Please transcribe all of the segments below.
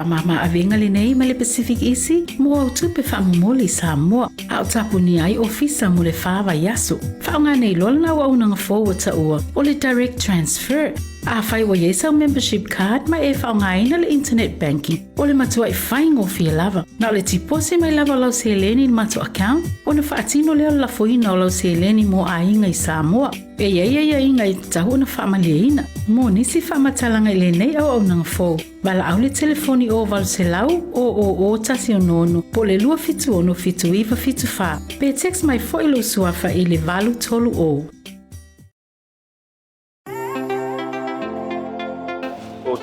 Mama avenga le nei ma le Pacific Easy mo au tupe fa moli Samoa au tapu ni ai ofisa mo le fava yaso fa nga nei lol na wa una forward ta o le direct transfer a fai wa yesa membership card ma e fa nga ina le internet banking o le matua i fai ngo fi lava na le tipose mai lava lau se leni mato account o na fa atino le la foina o lau se leni mo a inga i Samoa e ia inga i tahu na fa maliina mo nisi fa matalanga le nei au una fo bala au le telefoni o val se lau o tasi o nono po le lua fitu ono fitu iwa fitu fa pe text mai fo ilo suafa i le valu tolu o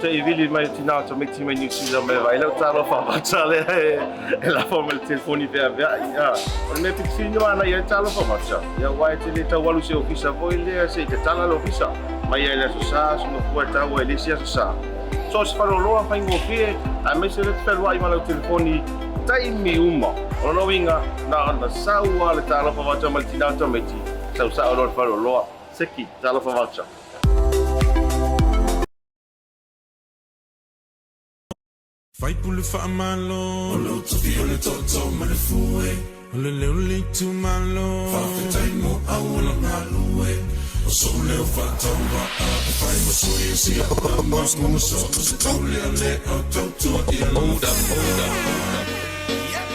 te vili mai tina to meti mai nisi da me vai la talo fa facciale e la forma il telefoni per ya me piccino ana ya talo fa faccia ya wai te le tawalu se ofisa voi le se te tala lo ofisa mai ya so sa so no ta wa le sia so sa so se fa lo fa ingo fie a me se le per wai ma lo telefoni tai mi uma o no vinga na sa wa le talo fa faccia mal tina to meti sa lo fa lo se ki talo fa faccia Fai pule fa malo, lo tofi o le toto ma le fue, o le leo le tu malo, fa te taimo a una malue, o so leo fa taua a fai mo sui si a mas mo so se taule le o toto i oda.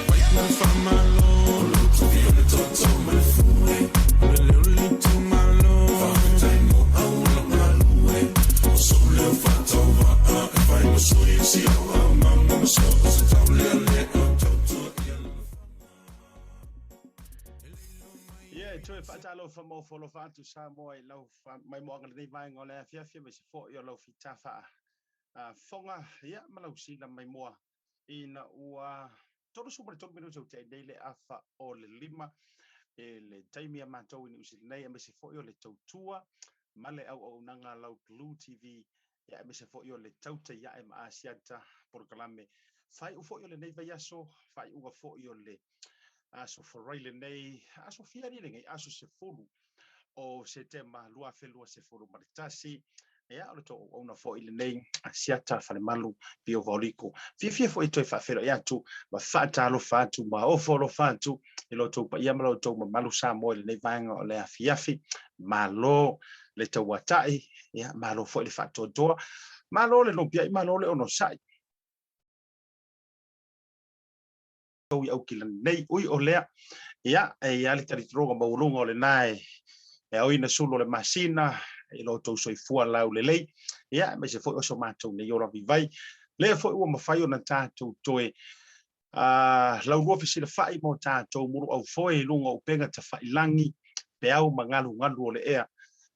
Fai pule fa malo, lo tofi o le toto ma le fue, o le leo le tu malo, fa te taimo a una malue, o so leo fa taua a fai mo sui si a Tue fatalo fa mo folo fatu Samoa I lau mai mo ngal nei vai ngole fia me se fo yo lau fitafa fonga ya malau sila mai mo ina ua todo super top minuto te dele afa o le lima le taimi amato ni usil nei me se fo yo le tautua male au nanga lau BLU TV ya me se fo yo le TAUTAI ya ASIATA porkalame fai u fo yo le nei vai aso fai u fo yo le aso foraile nei aso fiari le aso se fulu o se tema lua felua se fulu maritasi ya o to ona fo ile nei ASIATA fale malu pio voliko fifia fo ito fa fero ya tu ma fata lo fatu ma o folo fatu ilo to pa ya malo to malu Samoa ile nei vanga o le afiafi malo le TAUTAI ya malo fo ile fatu do malo le no pia malo le ono sai ui au kila nei ui o lea ia e ali tari troga maulunga o le nai e au ina sulo le masina e lo tau soifua lau le lei ia me se foi o so mātou nei ora vivai le foi ua mawhai o na tātou toe lau rua fisila whai mo tātou muru au foi lunga o penga ta whai langi pe au mangalu ngalu o le ea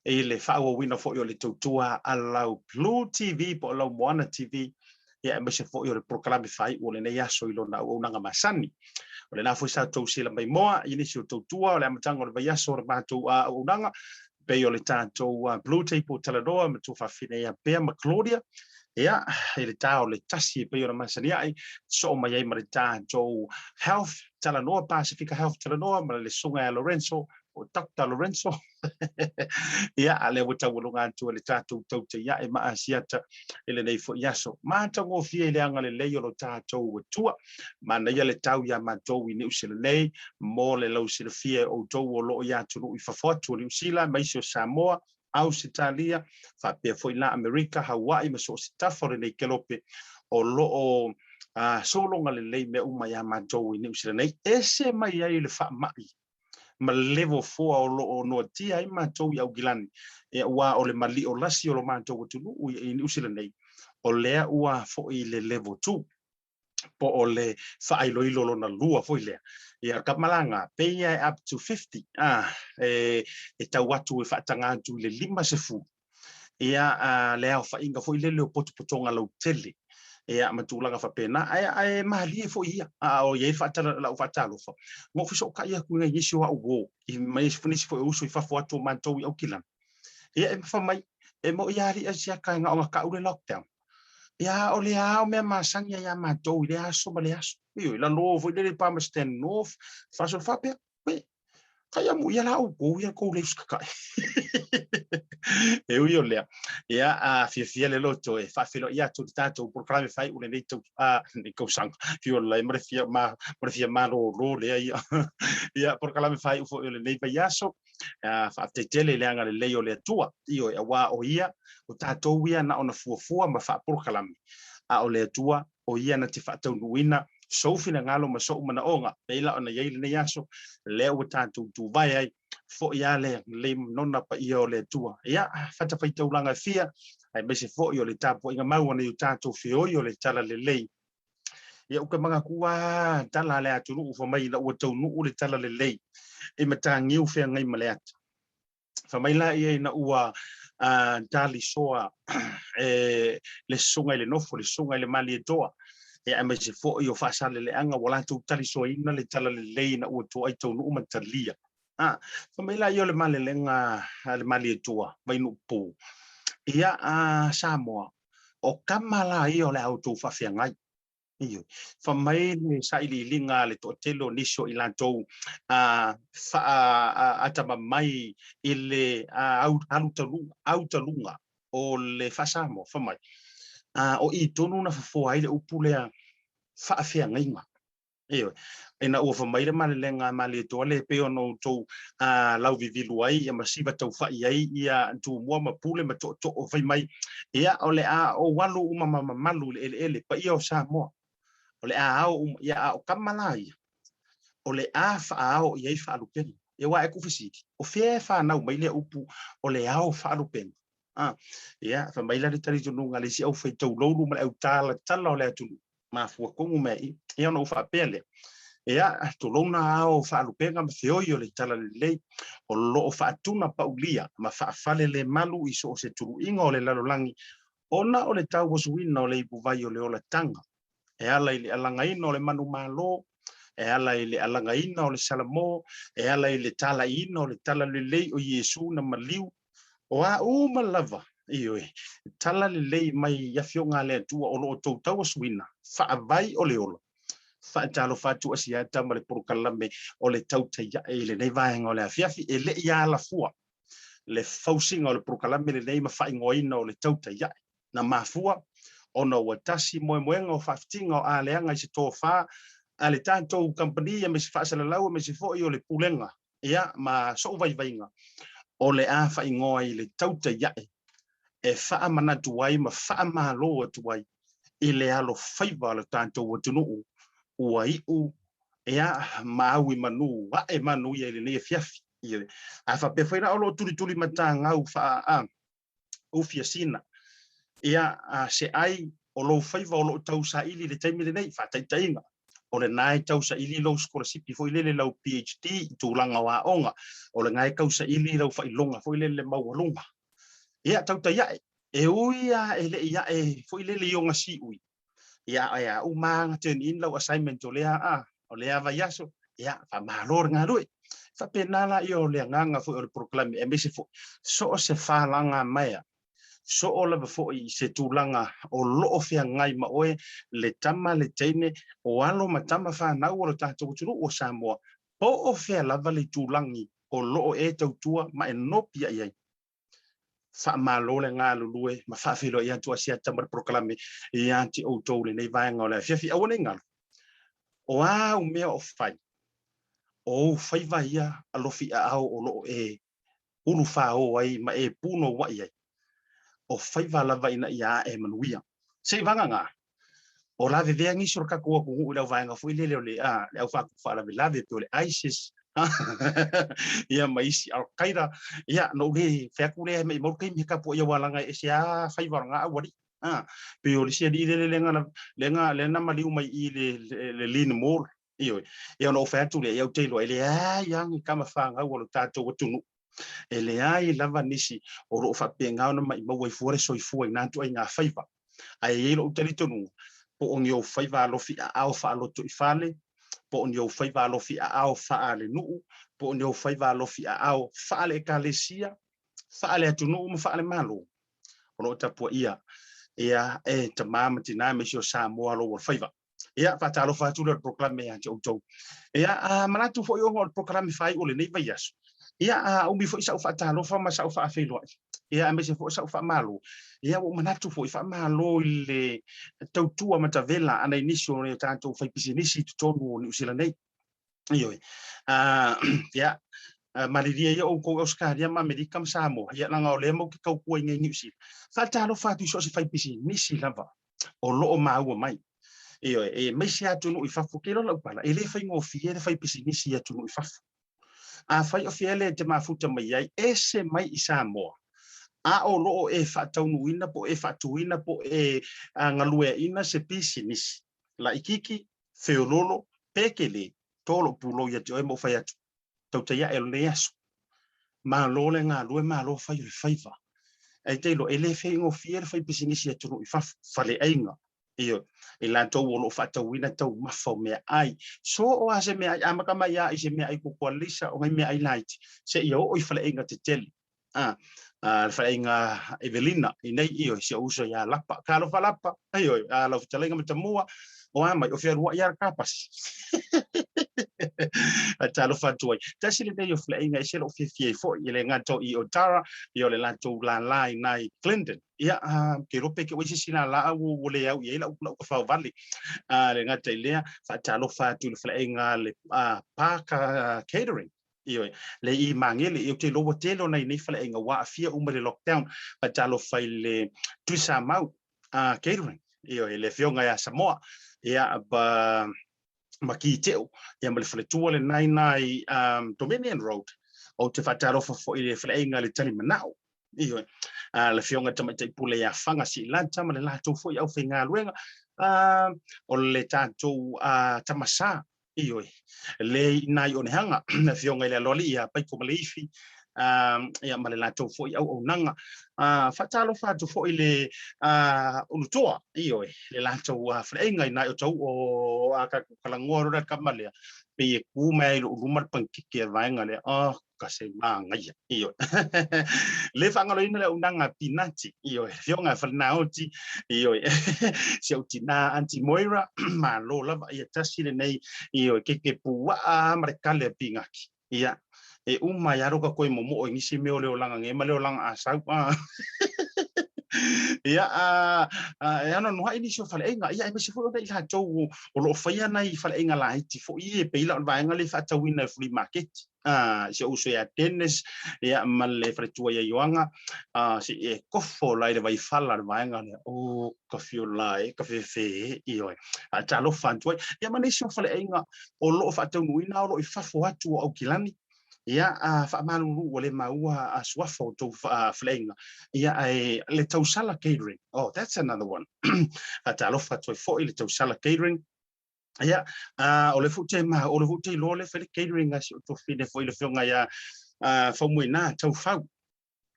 e le whao wina foi o le tautua a lau BLU TV po lau Moana TV ya me se foi o le proclame fai o le nei aso I lona o nanga masani o le na foi sa tau sila mai moa ini se tautua o le amatanga o le vai aso o le mātou o nanga pe o le tātou BLU TV po taladoa me tu whawhine ia pea ma Claudia ya le tau le tasi pe o le masani ai so mai ai ma le tātou health talanoa Pacifica Health talanoa ma le sunga a Lorenzo o Dr. Lorenzo ia ale wata wolonga atu le tātou TAUTAI ia e ma ASIATA ele nei fo yaso ma tango fie le anga le leo lo tātou tua ma na ia le tau ia ma tau I New Zealand nei mo le lau sila fie o tau o lo ia tunu I fafoatu o New Zealand mai sio Samoa Australia fa pe foi la America Hawaii ma so stafore nei kelope o lo o solonga le lei me uma ia ma tau I New Zealand nei ese mai ai le fa mai ma level 4 o lo no tia I matou I au gilani e ua o le mali o lasi o lo matou tunu I New Zealand nei o lea ua fo I le level 2 po ole whaailoilo lona lua foi lea. Ia ka malanga, peia up to 50. E tau atu e whaatanga atu le 5 Ia lea o whainga foi lele o potupotonga lau tele. Ia matulanga whapena. Ai mahali e foi ia. O iei whaatala lau whaatalo fa. Ngō fiso ka ia kuinga yesi wa ugo. I mai funisi foi uso I whafo atu mantou I au kilana. Ia e whamai. E mo iari a siaka nga o nga kaule lockdown. Ia o le ao mea masangia ia mātou I le aso ma le aso. Io la no foi le pa ma stand north. Faso whapea. Kaya mo ia la ugo ia kou le uskakai. E ui o lea. Ia fia le loto e whawhelo ia tu tātou programe whai ule nei tau nei kausanga. Fio lai marefia ma lo lea ia. Ia programe whai ufo ule nei pai aso. Whaaftetele leanga le leo lea tua. Io e awa o ia. O tātou ia na ona fuafua ma wha programe. A o lea tua o ia na te whaatau nuina. Sofina ngalo ma so mana onga. Peila ona yeile nei aso. Lea o tātou tu vai ai. Fo ia le nona pa ia o le tua. Ia, fata pai taulanga fia. Ai mese fo ia o le tapo. Inga mau ana i tātou fio i o le tala le lei. Ia uka mga kua tala le atu nuu whamai la ua tau nuu le tala le lei. E mata ngiu fea ngai ma le atu. Whamai la ia ina ua tali soa le sunga le nofo, le sunga le mali e toa. E a mese fo i o whaasale le anga wala tau tali soa ina le tala le lei na ua toa i tau nuu matalia. Whamela I o le male lenga le mali e tua, vai nu pō. Ia Samoa, o kamala I o le auto whawhiangai. Iyo. Whamai le saili linga le to telo niso I lantou atama mai I le autalunga o le whasamo, whamai. O I tonu na whafua I le upulea whawhiangai nga. Iyo. Ena ua whamaira male lenga male toa le peo no tau lau vivilu ai ia masiva tau whai ai ia tu mua mapule ma to o whai mai ia o le a o walu malu le ele pa ia o Samoa o le a au ia o kamala ia o le a whaao ia I whaalupeni ia wa e kufisiki o whea whanau mai le upu o le ao whaalupeni ia whamaila le tari tununga le si au whai tau louru ma le au tala o le atunu ma fua kongu mei ia no whaapele Ia, to lona ao whaalupenga ma whioi o le tala le lei, o loo whaatuna paulia, ma whaafale le malu I so o se turu inga o le lalolangi, ona o le tau wasuina o le ipuvai o le ola tanga. E ala I le alangaina o le manu malo, e ala I le alangaina o le salamo, e ala I le tala ina o le tala le lei o Yesu na maliu, o a malava. Iyo tala le lei mai yafio ngā le atua o loo tau wasuina, whaavai o le ola. Talo fatu ASIATA ma le porukalame o le TAUTAI le nei vaenga o le afiafi e le ia la fua le fausinga o le porukalame le nei mawhaingoina o le TAUTAI na mafua ona ua tasi moemoenga o whaftinga o aleanga I se tō wha a le tātou company me se whaasalalau me se foi o le pulenga ia ma so vaivainga o le a whaingoa I le TAUTAI e wha manatu ai ma wha mahalo atu ai I le alo whaiva le tātou atunuu ua iu ea maui manu e manu ia le nei fiafi ia a fa pe faina o lo tuli matanga u fa u fiasina ia se ai o lo faiva o lo tau sa ili le taimi le nei fa tainga o le nai tau sa ili lo scholarship foi le lau PhD tu langa wa onga o le ngai kau sa ili lau fa ilonga foi le maualunga ia tau tai e uia e le ia e foi le yonga si ui ia umanga ten in lau assignment o lea vaiaso ia fa malor nga lui fa penala io le nganga fo o proclame e mese fo so se fa langa mai so o la fo I se tulanga o lo fia ngai ma oe le tama le teine o alo matama fa na o ta tu o Samoa po o fia la vale tulangi o lo e tautua ma e no pia ia fa malo le nga lulue ma fa filo ia tu ASIATA ma proclame ia ti o to le nei vaenga o le fiafi a wona ngal o a o mea o fai o fai vai ia alofi a o lo e ulu fa o ai ma e puno wa ia o fai va la vai na ia e manuia se vanga nga o la ve vengi sur ka ko ko le vaenga foi le le le fa fa la ve pe le ISIS ia maisi al qaida ia no le fa ku le me mo ke mi ka po ia walanga e sia fai varanga wari pe o le sia di le lenga mali mai I le lin mor io e ono fa tu le au te lo ele ai yang kama fa nga wo tato wo tunu ele ai lava nisi o ro fa penga ona mai mo i fuore so I fu na tu ai nga faiva ai lo tali tonu po on yo faiva lo fi a fa lo tu ifale po on yo faiva lo fi a fa le nu po on yo faiva lo fi a fa le kalesia fa le tunu mo fa le malo ono tapu ia e tamama tina me sio Samoa lo faiva ia fata lo fa tu le proclame ya jo ia manatu fo yo ho proclame fai o le nei vai aso ia o mi fo isa fata lo fa ma sa fa fe lo ia me se fo sa fa malo ia o manatu fo fa malo le tautua matavela ana inisio ne tanto fa pisinisi tonu ni usila nei io ia mariria ia o ko Australia ma Amerika ma Samoa ia langa o le mo ki kau ko ngai ni usila fata lo fa tu so se fa pisinisi lava o lo ma o mai io me si atu no I fa fukelo la pala ele fa ngo fiere fa pisinisi atu no I fa a fai o fiele te mafuta mai ai ese mai I Samoa a o lo e fa taunuina po e fa tuina po e ngalue ina se pisinisi la ikiki feololo pekele tolo pulo ya te mo fai atu TAUTAI el neas ma lo le ngalue ma lo fai le faiva ai te lo ele fe ngo fiere fa pisinisi atu no I fa fale ainga io e la to wo lo fa tauina tau mafo me ai so o ase me ai amaka mai ai se me ai ko kwalisa o me ai light se io o I fale ainga te tele fale ainga Evelina nei io se uso ya lapa kalo falapa io lo talenga me tamua o ama o fia rua ya kapas talo fatuai tasile dei o fale ainga se lo fia fo ile ngato I Otara io le la to la line nai Clinton ia ke rope ke wisi sina la wo le au ia la fa vali le ngata ilea fa talo fatu le fale ainga le paka catering io le I mangele io te lo telo nei fale ainga wa fia umre lockdown fa talo fai le tuisa mau catering io le fionga ya Samoa ia ba makiteo ia male fale tuale nai Dominion Road o te fa talo fo ile fale ainga le tali manao io la fionga tamata pule ya fanga si lanta ma le lato fo au finga luenga o le tato tamasa io le nai on hanga la fionga le loli ya pai ko malifi ya ma le lato fo au nanga fatalo fatu fo ile unutoa io le lato frenga nai o tau o aka kalangoro da kamale pe ku mai lu rumar pankike vainga le kasi manga io le fangalo ina le unanga pinati io fionga falnaoti io se utina anti moira ma lo lava ia tasile nei io ke pua markale pingaki ia e uma ya roka ko momo o ngisi me o le olanga nge ma le olanga asau ia e ana no haini so fale inga ia me se fo dai la tau o lo faia nai fale inga la iti fo ie pe ila va inga le fa tau ina free market se uso ya tennis ia mal fre tua ia yoanga se e kofo la vai fala va inga o kafio lai kafe fe io a talo fantua ia mane so fale inga o lo fa tau ina o lo fa fo atu o kilani ia fa malu wale maua swafo to flenga ia le tausala catering that's another one atalo fatoi fo le tausala catering ia o le futte ma o le futte lo le fe catering as to fine fo le fonga ia fo muina tau fau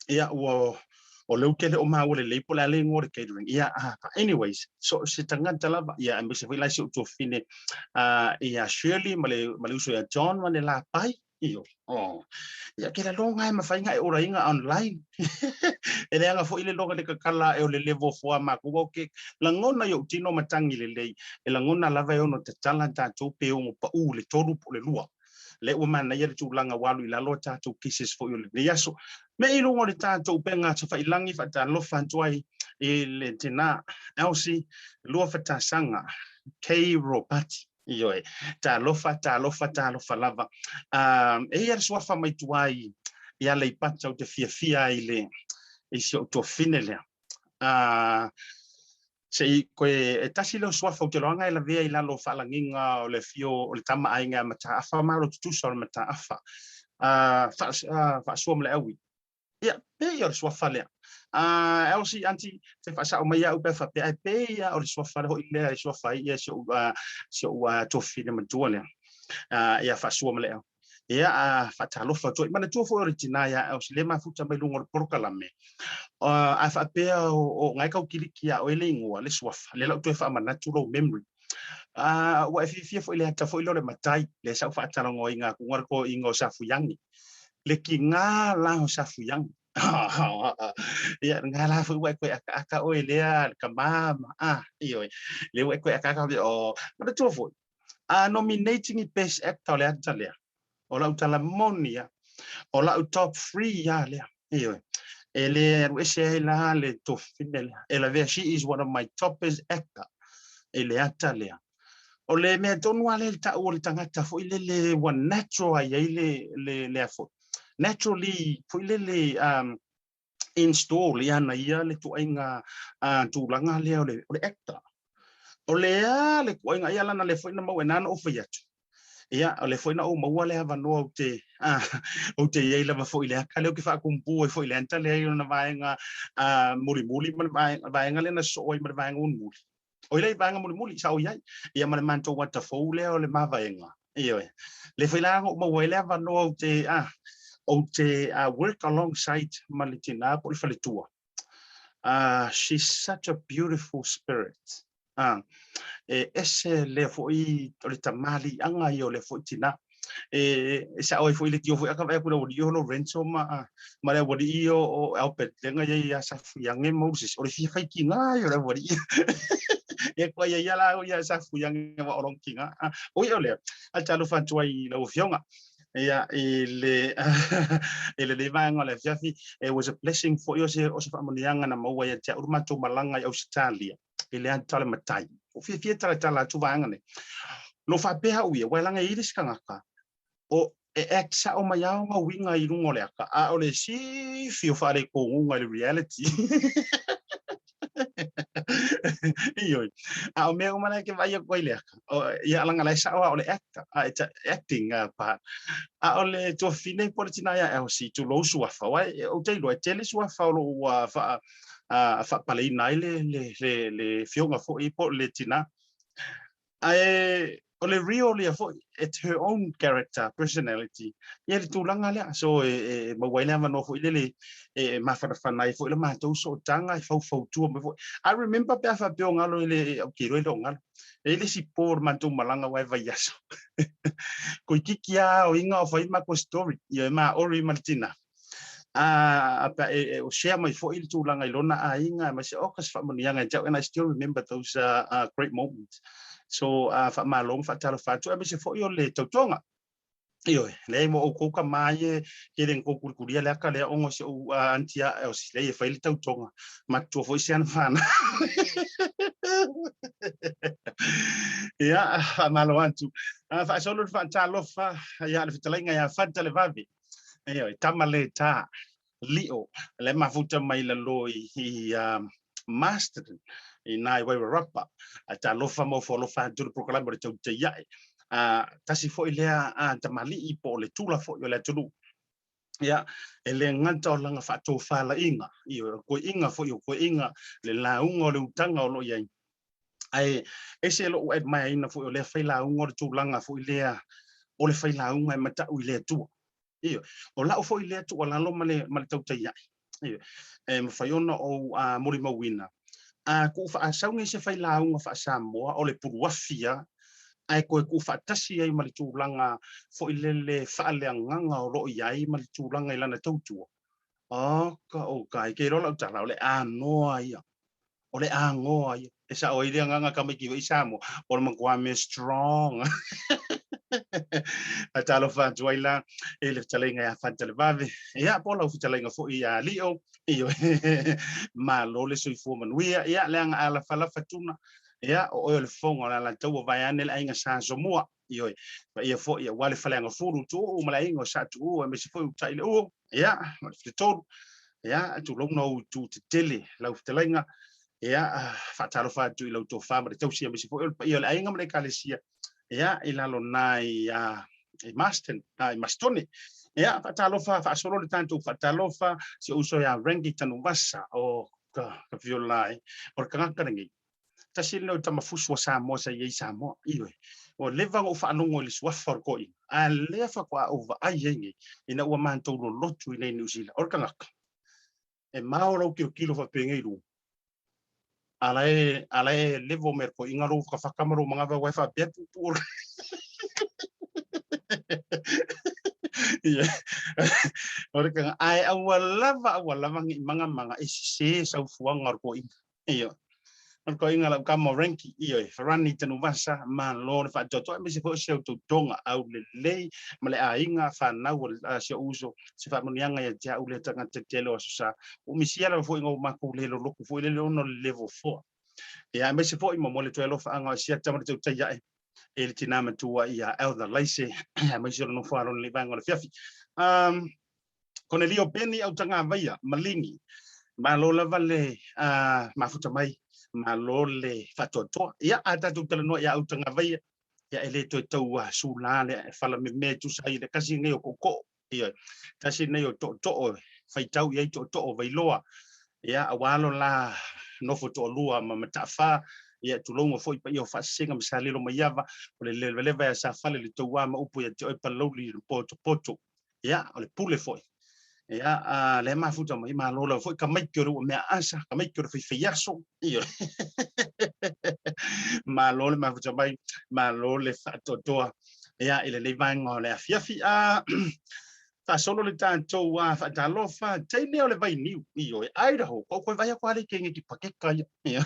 ia o le ukele o ma o le pola le ngore catering ia anyways so se tanga tala ia me se vai to fine ia Shirley male uso ya John mane la pai io ia ke la longa ma fai ngai ora inga online ele anga fo ile longa de kala e o le level fo ma ko ke la ngona yo tino matangi le lei e la ngona lava yo no te talanta to pe o pa u le toru po le lua le o mana ia tu langa walu ila lo ta to kisses fo yo le yaso me i longa de ta to penga to fai langi fa ta lo fan toai e le tina elsi lo fa ta sanga k robati io ta lofa lava e ia swafa mai tuai ia le patsa o te fia ile e se to finele se ko e tasi lo swafa o te longa ila vea ila lo falanginga o le fio o le tama ainga mata afa malo tu so mata afa fa so mle awi ia pe ia swafa le Elsie anti te fasa o mai au pe fa pe ia o le sofa ho ile sofa ia so tofi le matuale ia fa so male ia fa talo fa to mana to fo original ia Elsie le mafuta mai lungo porkalame a fa pe o ngai ka kilikia o ile ngua le sofa le la to fa mana natural memory wa fi fo ile ta fo ile le matai le sa fa talo ngo inga ku ngor ko ingo sa fuyangi le kinga la ho sa fuyangi ya ngala fu wa ko aka o ile ka mama iyo le wa ko aka o ma to fo nominating best actor le atalia o la utala monia o la top 3 ya le iyo ele wese la le to final ela ve she is one of my toppest actor ele atalia o le me tonu ale ta o le tangata fo ile le one natural ya ile le fo naturally fo ile le install ia na ia le tu ainga tu langa le actor o le ku ainga ia lana le foina mo enana o fia ia o le foina o mo le ava no o te ia le fo ile ka le ki fa kumpu fo ile anta le na vaenga muri vaenga le na so o ma vaenga un muri o ile vaenga muri sa o ia ma manto wata fo le o le ma vaenga ia le foina mo le ava no o te work alongside Malitina por faletua. She's such a beautiful spirit. Ese le foi o tamali anga yo le foi tina. Sa o foi le tio foi aka vai por o dio no renzo ma le o dio o Albert lenga ya sa fiange Moses o le fi kai kinga yo le o dio. E ko ya la o ya sa fiange o ron kinga. O yo le al talo fa tuai lo fionga. Yeah, ele levanga le fiafi. It was a blessing for you o se famanianga na maua ya tia urma to malanga ya Australia. Ele antale matai. O fi tala tu vanga ne. Lo fa pe ha uia walanga iris kangaka. O exa o maya nga winga i rungo le aka. O le si fio fare ko unga le reality. Iyo o me o mana ke vai ko ile o ia langa la sa o le acting pa o le to fine por tina ya o si tu lo suafa wa o te lo tele suafa lo wa fa pale nai le fionga fo i po le tina o le real le fo it's her own character personality ia le tulanga le so mo waile ma no fo ile ma fa nai fo le ma to so tanga fo tu mo I remember pe fa pe ngalo ile o kiro ile ngalo ele si por ma tu malanga wa va yaso ko kikia o inga o fa ma ko story ia ma ori martina apa o share my fo il tulanga ilona ainga ma se o kas fa mo yanga and I still remember those great moments. So fa malong fa talo fa tu abise fo yo le totonga iyo le mo o ka mai ke den ko kuria le ka le ongo se antia o se le fa le totonga ma tu fo sian fan ya malo antu fa solo fa talo fa ya le fitalenga ya fa tale vavi iyo tamale ta lio le mafuta mai la loi master inai wai rapa ata lofa mo fo lofa tu proclam re tu ya tasi fo ile tamali i po le tula fo yo le tulu ya ele nganta langa fa to fa la inga io ko inga fo yo ko inga le la ungo le utanga o lo ya ai ese lo at mai ina fo le fa la ungo tu langa fo ile o le fa la unga mata u ile tu io o la fo ile tu la lo male tau ya io fa yo no o muri mawina ku fa saunga se fai la unga fa Samoa o le puruafia ai ko ku fa tasi ai mali tulanga fo ile fa le nganga o lo iai mali tulanga ilana tautua o ka ke ro la tala o le anoa ia o le angoa ia esa o ile nganga ka mai ki Samoa o le kwame strong atalo fa joila ele talenga ya fa tele vave ya pola fu talenga fo ia lio iyo ma lo le sui fo man wia ya lenga ala fala fatuna ya o le fonga la tau vai anel ainga sa Samoa iyo ia fo ia wale falenga furu tu o malainga sa tu o me se fo taile o ya ma le todo ya tu long no tu tele la fu talenga ya fa talo fa tu lo to fa ma tau sia me se fo ia le ainga me kalesia ya ilalo nai masten ai mastone ia faatalofa faasolo le tatou faatalofa se uso ia rangi tanu vasa o ka violai o kangaka ngi tasi le tamafusu wa Samoa sa ye Samoa iwe o leva o faalongo le swafa ko i a le fa kwa over ayengi ina ua mantou lo lotu i New Zealand o kangaka e maolo kilo fa pengeiru alae levo merko ingaro ka fakamaro mga wa fa betu pur iya ora kang ai awala mangi mga isi sa fuang ko iyo ko ingala kamo ranki iyo farani tanu vasa malo fa toto me se fo se tonga au le male ainga fa na wol se uso se fa monianga ya ja ule tanga tetelo sa o misiala fo ngo makulelo loku fo le no level 4 ya me se fo mo mole telo fa nga sia tama te ya ele tinama tua ia elder laise me se no fo aron le banga le fiafi Cornelio Benny au tanga vaia malingi malo la vale mafuta mai malole fatoto ia ata tu tele ia au tanga vaia ia ele to tua sulale fala me tu sai le kasi ngai koko ia kasi nei to faitau ia to vailoa ia awalo la no foto lua matafa ia tulongo foi pa ia fasinga msalelo maiava ole le vai sa fale le tua ma upu ia te paloli poto ia ole pule foi ia le mafuta mai malola foi kamai kero me asa kamai kero fiaso ia malole mafuta mai malole fatotoa ia ile le vanga le fiafi ta solo le tanto fa talofa tele ole vai niu io Idaho ko vai kwa le kingi ki pakeka ia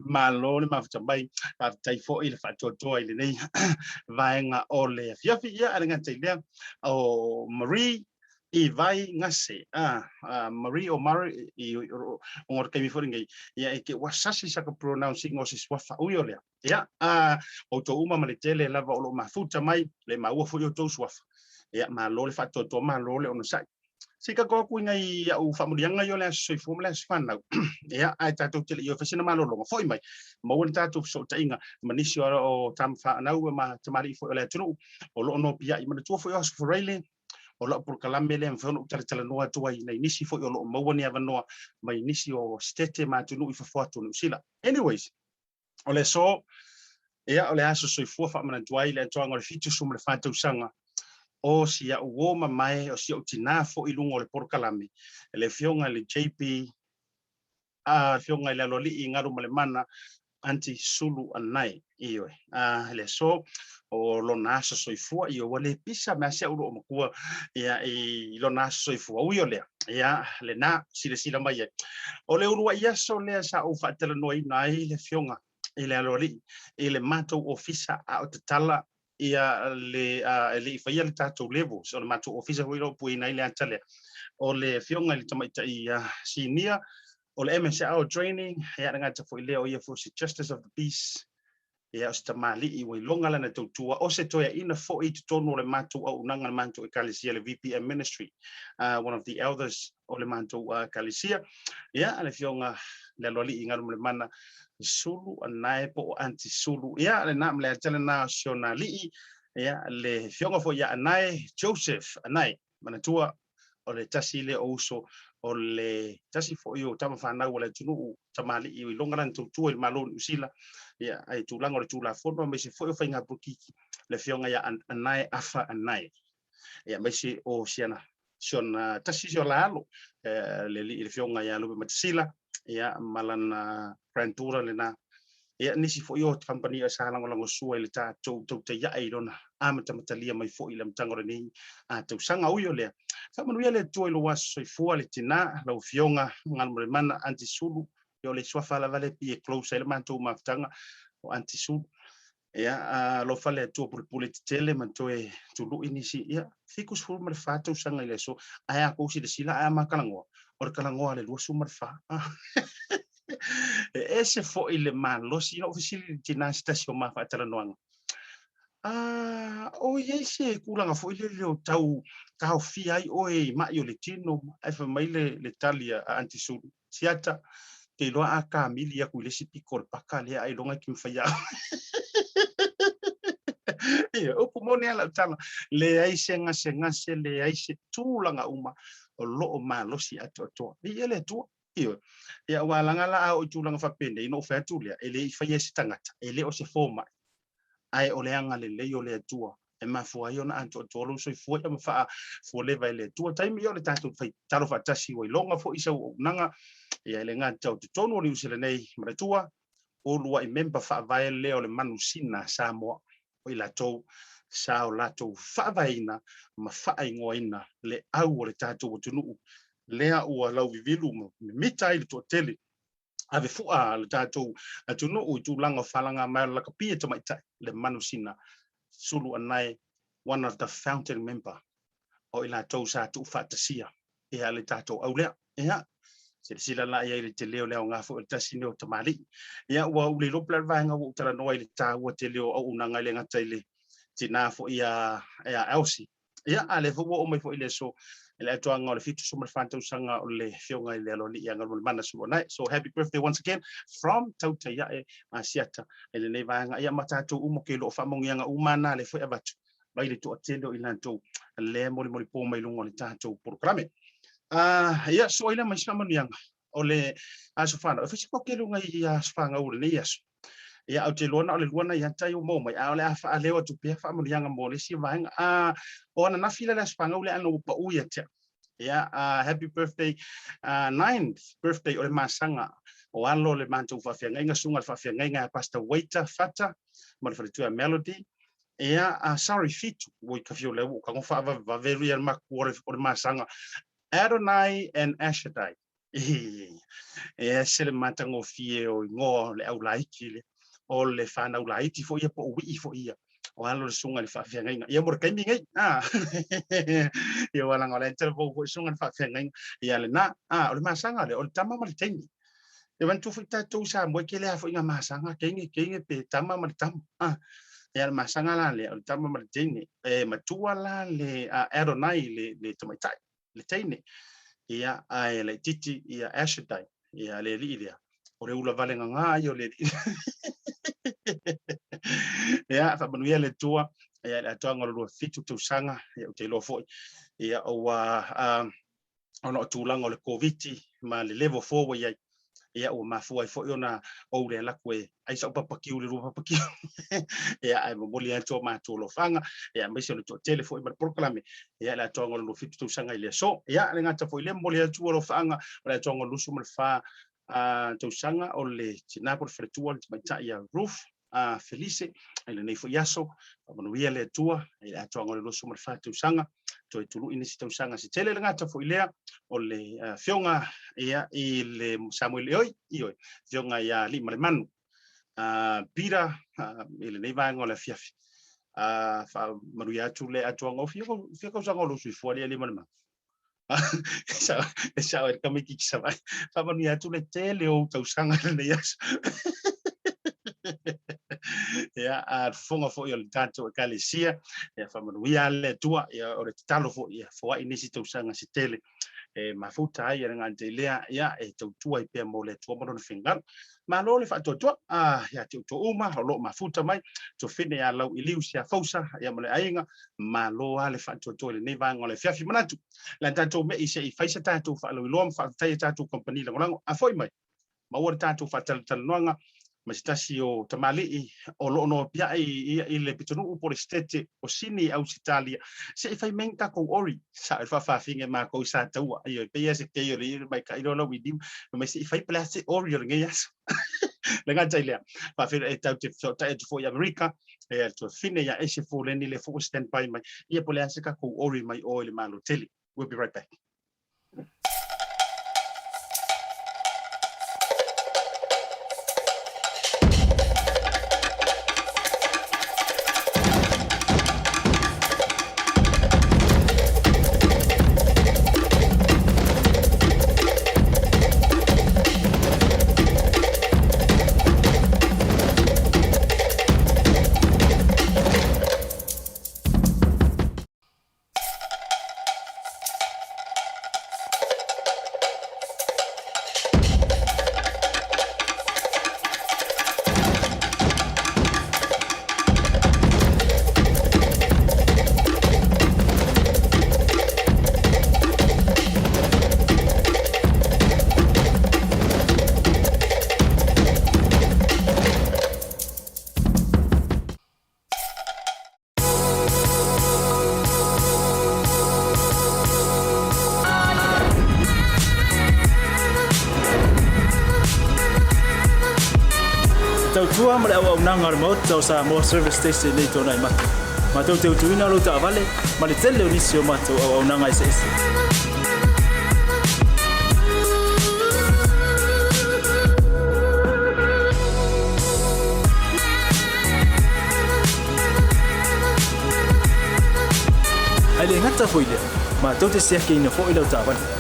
malole mafuta mai fa tai fo ile fatotoa ile nei vanga ole fiafi ia anga tele o Marie I vai ngase Marie o Mari ngor kemi foringai ia ke wasasi sa ka pronouncing o se swafa uiole ia o to uma maletele lava o mafuta mai le maua fo yo to swafa ia malole fatoto malole ono sai sika ko kuinga ia u famulianga yo le so formula sfana ia ai tato tele yo fasina malolo foi mai mo won tato so tainga manisio o tamfa na u ma tamari fo le tunu o lo no pia I mana tu fo yo so raile o lo por kalamele en fono tala noa tua I nei nisi fo o lo mawani ava noa mai nisi o stete ma tunu I fo atu sila anyways o le so ia o le aso so fo fa mana tua ile toanga le fitu sum le fatu sanga o sia o mai o sia o tina fo I lungo le por kalame le fionga le JP fionga le loli I ngaru male mana anti sulu anai iyo le so o lo nasa soifua iyo wale pisa masia ulo makua ia I lo nasa soifua uyo le ia le na sila mai o le urua ia so le sa o fatela noi nai le fionga ile aloli ile mato ofisa a o tala ia le faia le tato level so le mato ofisa huilo pui nai le atale o le fionga le tamaita ia sinia o le MSAO training ia ngata fo ile o ia for justice of the peace ia sta mali I we longa lana tua o se toya ina fo I tono le matu o unanga manto e kalisia le VPM ministry one of the elders o le manto kalisia ia le fionga le loli inga le mana sulu anai po anti sulu ia le na le tele nationali ia le fionga fo ia anai Joseph anai mana tua o le tasi le oso o le tasi fo yo tama fana wala tunu tamali I longa lan tu el malon usila ya ai tu lango tu la fono me se fo fainga bukiki le fionga ya anai afa anai ya me se o siana siona tasi jo lalo le fionga ya lo matsila ya malana prantura le na ya nisi fo yo company sa lango sua le ta to te ya ai dona amata matalia mai fo ile mtangore ni to sanga uyo le sa manuia le to lo was fo le tina lo fionga ngal mana anti sulu yo le swafa la vale pi close ele manto maftanga o anti sulu ya lo fale to por tele manto e to lu inisi ya ficus fo mal fato sanga ile so aya ko si de sila aya makalango or kalango le lo sumar fa ese fo ile malo si no ofisili tina stasio ma fa tala noanga o yese kulanga fo ile le tau ka fi ai o e ma yo le tino ai fa mai le talia anti sulu siata te lo a kamili ya ku le si pikor pakale ai longa kim fa ya Upu mo ne la tala le ai senga le ai se tūlanga uma o loo malosi atoa. Ele tua. Ia walanga la o tūlanga whapende ino whea tūlea. Ele i whaia si tangata. Ele o se fōma. Ai o leanga le o le atua. E mafua iona anto tolo so foi am fa fo le vai le tua time yo le tanto fai talo fa tasi o longa fo isa o nanga ia le ngata o tono ni usile nei ma tua o lua I member fa vai le o le manusina Samoa o ila to sa o lato fa vaina ma fa ingoina le au o le tato o tunu lea o lau vivilu mita I to tele ave fua le tato atunu o tulanga falanga ma la kapia to mai le manusina sulu anai one of the founding member o ila tau sa tu fatasia e ale tato aulea ia sila la ia le teleo le nga fo tasine o tamali ia wa ule lo plan vanga o tala no ile ta o teleo o unanga le ngata ile tina fo ia elsi ia ale fo o mai fo ile so ele to anga le fitu so mal fanta usanga o le fionga ile lo li anga lo mana so nai so happy birthday once again from TAUTAI ASIATA ele nei vanga ia matato umo ke lo fa mongianga umana le fo abatu vai le to atendo ilanto le moli po mai lungo le tato programe ia so ile mai sama nianga ole asofana fisi ko ke lunga ia sfanga ule nei yaso ia au te lona o le luana ia tai o mo mai ole afa alewa tu pe fa monianga mo le si vanga ona na fila le sfanga ule anu pa uia te ia happy birthday 9th birthday o le masanga o alo le mantu fa fia nga sunga fa fia nga pasta waiter fata mo le fa tu melody ia sorry fit wo ka fio le ka ngo fa va very al makuore o le masanga Adonai and ASIATA se le matango fie o ngo le au laiki le o le fana ulaiti fo ia po wi fo ia o alo le sunga le fa fia nga ia mo ka mi ngai ia wala ngala tel fo sunga le fa fia nga ia le na o le masanga le o le tama mal tengi e van tu fita tu sa mo ke le fo inga masanga kengi pe tama mal tam ia le masanga la le o le tama mal tengi e matua la le Adonai le tomaitai le teine ia ai le titi ia ASIATA ia le lilia o le ula valenga nga io le ia fa manuia le tua ia le tonga lo fitu tu sanga ia te lo foi ia o ona tulanga o le covid ma le level 4 ia o mafua I foi ona o le la koe ai sa papaki le ru papaki ia ai mo boli ato ma to lo fanga ia me se le to telefone ma proclame ia la tonga lo fitu tu sanga ile so ia le ngata foi le boli ato lo fanga la tonga lo sumo fa tu sanga o le tina por fretual ma ta ia roof felice ele nei foi yaso mo ia le tua ia tonga lo sumo fa tu sanga to tulu ini situ sanga si tele ngata foi lea o le fionga ia I le Samuel oi fionga ia lima le manu pira ele nei vai ngola fiafi fa maruia tu le atuanga fio ko sanga lo sui fuori lima le manu sa el kamiki sa vai fa maruia tu le tele o tau sanga le yas ia fonga fo il tanto kalesia ia fa manuia le tua ia o le talo fo ia fo ai nisi tu sanga si tele mafuta ai nga ntelea ia tu tua I pe mo le tua mo no fingal ma lo le fa to ia tu uma lo mafuta mai to fine ia lau iliu sia fausa ia mo le ainga ma lo ale fa to le nei va ngole fiafi manatu la tanto me ise I faisa tanto fa lo lom fa tai tanto company la ngolango a foi mai ma o tanto fa tal noanga masitasi o tamali o lo no pia I le pitonu por estete o sini au Italia se fai menka ko ori sa fa finge ma ko sa tau io pe se ke io mai ka ilo no widim no se fai place ori o ngias le ngata ile fa fe tau te fo America to fine ya Ese Foleni le fo stand by mai ia pole ase ka ko ori mai o le malo tele. We'll be right back. tua ma le au nanga le mota o Samoa service station nei tona i matu. Ma tau te utuina lo ta vale ma le tele o nisi o matu au nanga ese. Ai le ngata foi le ma tau te sia ke ina fo ila ta vale.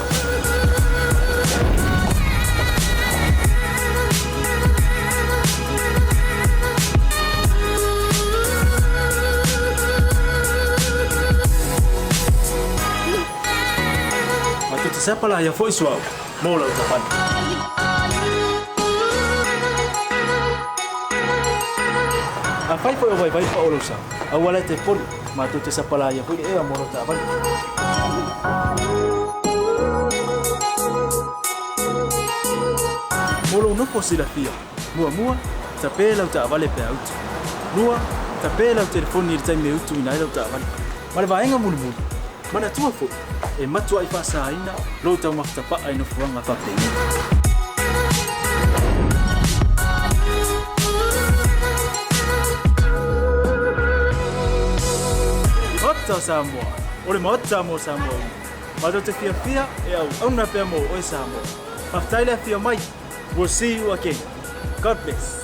Siapa lah yang voice wow, mau lah ucapan. Apa itu yang baik pak ulusa? Awalnya telepon, matu siapa lah yang voice mau lah ucapan. Mulu no posilah dia, mua tapi lah ucapan le peaut. Mua tapi lah telepon ni time me utu ina lah ucapan. Malah bayang mulu. Mana tua fo e matua I fasa ina lo tau maktapa ai no fuanga fa pe Otta Samoa ole motta mo Samoa ma do te fia e au na pe mo o Samoa maftaile fia mai we'll see you again God bless.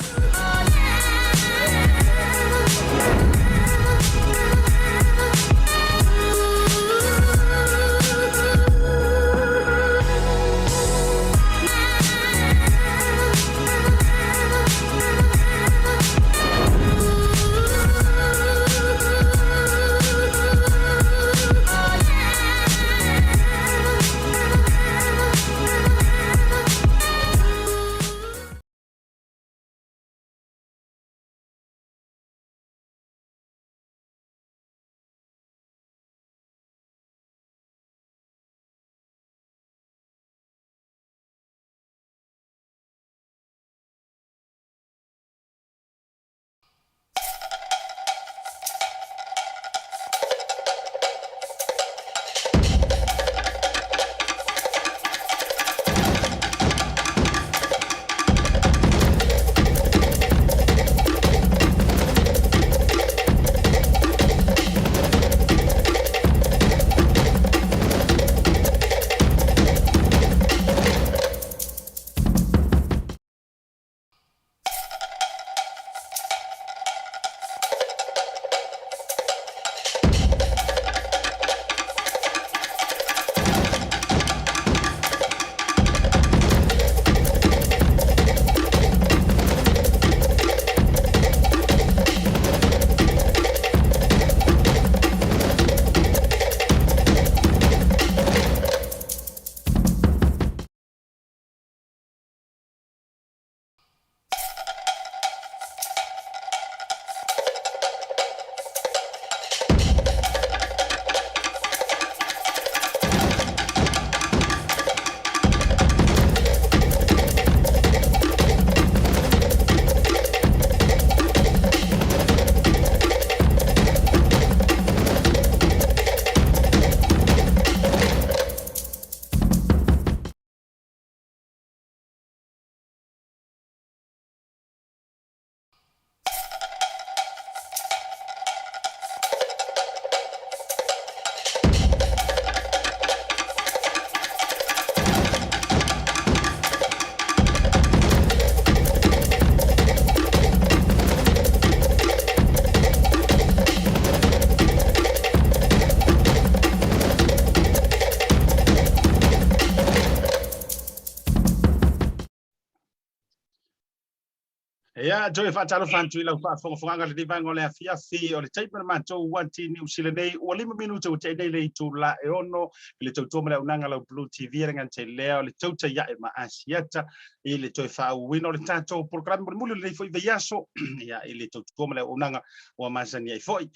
Ya, joy fatalo fantu ila fa fonga le divango le afia fi o le taipa ma to wanti New Zealand dei o 5 minuto o te dei le tu la e ono le to to mala unanga la BLU TV rengan te leo le to te ya e ma ASIATA e le to fa wino le tanto programma mulu le foi veyaso ya e le to mala unanga o masani ai foi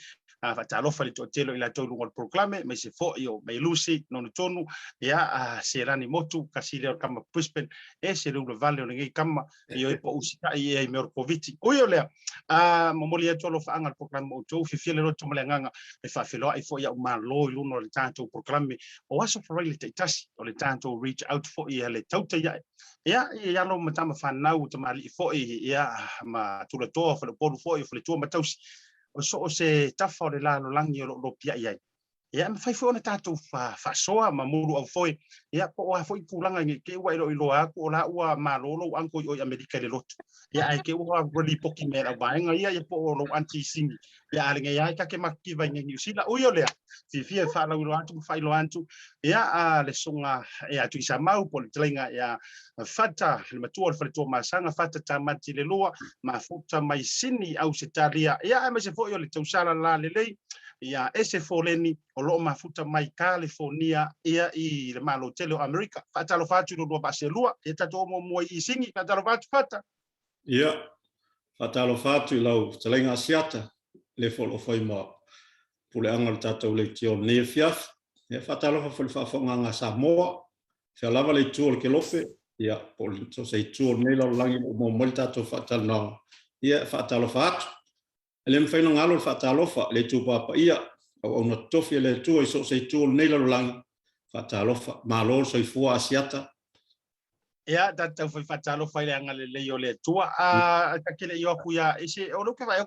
faatalofa le toʻatelo i latou luga o le proklame mai se foʻi o mai lusi nonu tonu ia se lani motu kasi le o kama Brisbane se le ula vale o legei kama i o e po usitaʻi ia i me o le koviti ui o lea momoli atu alofaaga le proklame outou fifia le loto ma le agaga e faafeloaʻi foʻi iau malo i luna o le tatou proklame o aso farai le taʻitasi o le tatou reach out foʻi ia le tautaiaʻe ia i alo ma tama fanau tamaliʻi foʻi ia ma tulatoa falepolu foʻi o faletua ma tausi o so o se tafa o le lalolagi o loo piaʻi ai ia ma fai foʻi ona tatou faasoa ma mulu au foe ia po oa foʻi pulaga i ke ua iloiloa aku o la ua malo lou anko i o i Amerika i le loto ia ae ke ua roli poki me lauvaega ia po o lou antisigi ia alegei ai kake makiva i Niusila ui o lea fifia e faalauiloa atu ma faailoa atu ia le suga e atu i Samau po le talaiga ia fata le matua o le faletua masaga fata tamati le lua ma futa mai sini au se talia ia ma se foʻi o le tausala la lelei ia Ese Foleni o loo mafuta mai California ia i le malo tele o Amerika faatalofa atu i lolua paaselua e tatou momoa i sigi faatalofa atu fata ia faatalofa atu i lau talaiga ASIATA le folofai ma puleaga le tatou leitio lenei fiafi ia faatalofa foi le faafogaga Samoa fealava le itu o le kelofe ia po le toseitu o lenei lalolagi mo le tatou faatalanoaga ia faatalofa atu le mawhainga ngalo le whaatalofa le tūpapaia au na tofi le tua i so se tū nei lalolagi whaatalofa malo soifua ASIATA ia tatau foi faatalofa i le aga lelei o le atua takele i aku ia ese o luka vai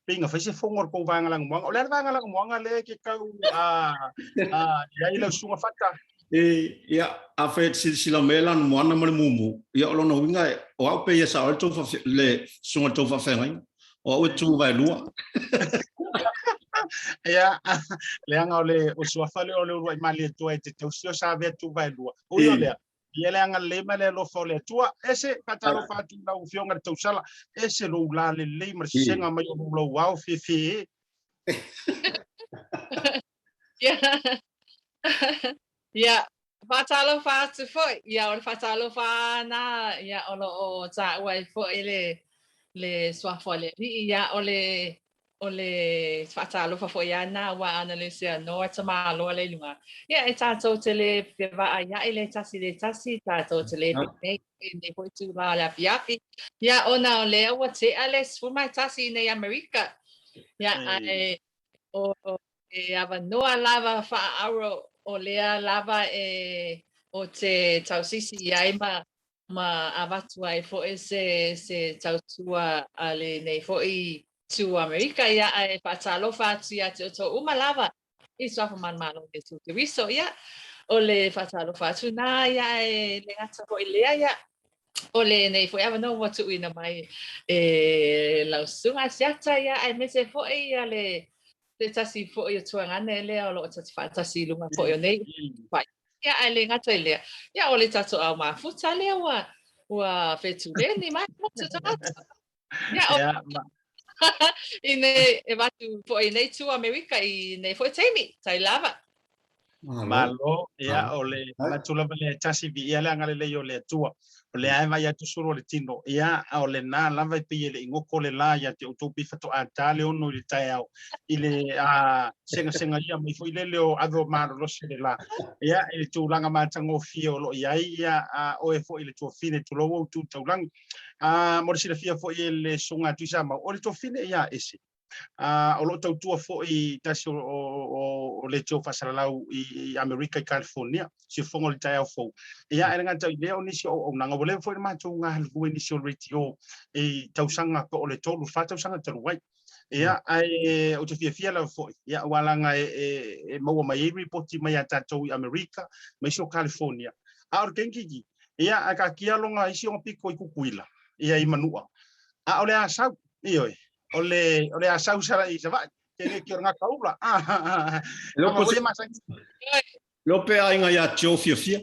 pe nga fai se fongo ko vanga lang mo o le vanga lang mo le ke kau ia i le sunga fata ia a fe sila melan mo ana mo le mumu ia o lona winga o au pe ia sa o tofa le sunga tofa fenga o o tu vai lua ia le anga o suafale o le ua mali tu e te usio sa ve tu vai lua o le ia le anga le male lo fo le tua ese katalo fatu na u fionga tu sala ese lo la le mar senga mai o lo wow fi ia fatalo fatu foi ia o fatalo fa na ia o ta wai foi le suafole ia o le fatalo fa foi ana wa analisia no tama lo le lunga ia e tato tele va ia ele tasi tato tele ne foi tu va la piapi ia ona le o te ales fu mai tasi nei America ia o ava noa lava fa aro o lea lava o te tausisi ai ma avatua e fo se tautua ale nei fo i tu Amerika ia e fatalofa atu ia te to uma lava i sofa man malo e tu te riso ia o le fatalofa atu na ia le ngata fo i lea ia o le nei fo ava no watu ina mai lausunga siata ia e mese fo ia le tasi fo i tuangane le o lo tasi lunga fo i nei vai ia ale ngata le ia o le tato au mafuta le wa fetuleni mai motu tato ia ine e watu fo i nei tu Amerika i nei fo temi tai lava malo ia o le matula le tasi vi ia le ngale le yo le tua o le ai vai atu suru le tino ia o le na lava pe le ngoko le la ia te utopi fato atale ono le TAEAO i le senga ia mai foi le o ado malo lo se la ia e tu langa matango fio lo ia o e foi le tu fine tu lo tu taulang mo se le fia foi le sunga tu sama o le tu fine ia ese o lo tau tua fo i tasi o le tau fasalau i Amerika i California si fongo le TAEAO fo ia e ngata i leo nisi o nanga wole fo i mātou ngā halgu e nisi o retio i tausanga ko o le tolu whātausanga taruai ia ai o te fia la fo ia walanga e maua mai repoti mai a tātou i Amerika mai si o California a o kenkiki ia a ka kia longa isi o piko i kukuila ia i manua a o le asau ioi ole asau sara i sava ke nga kaula lo pe ai nga ya tio fia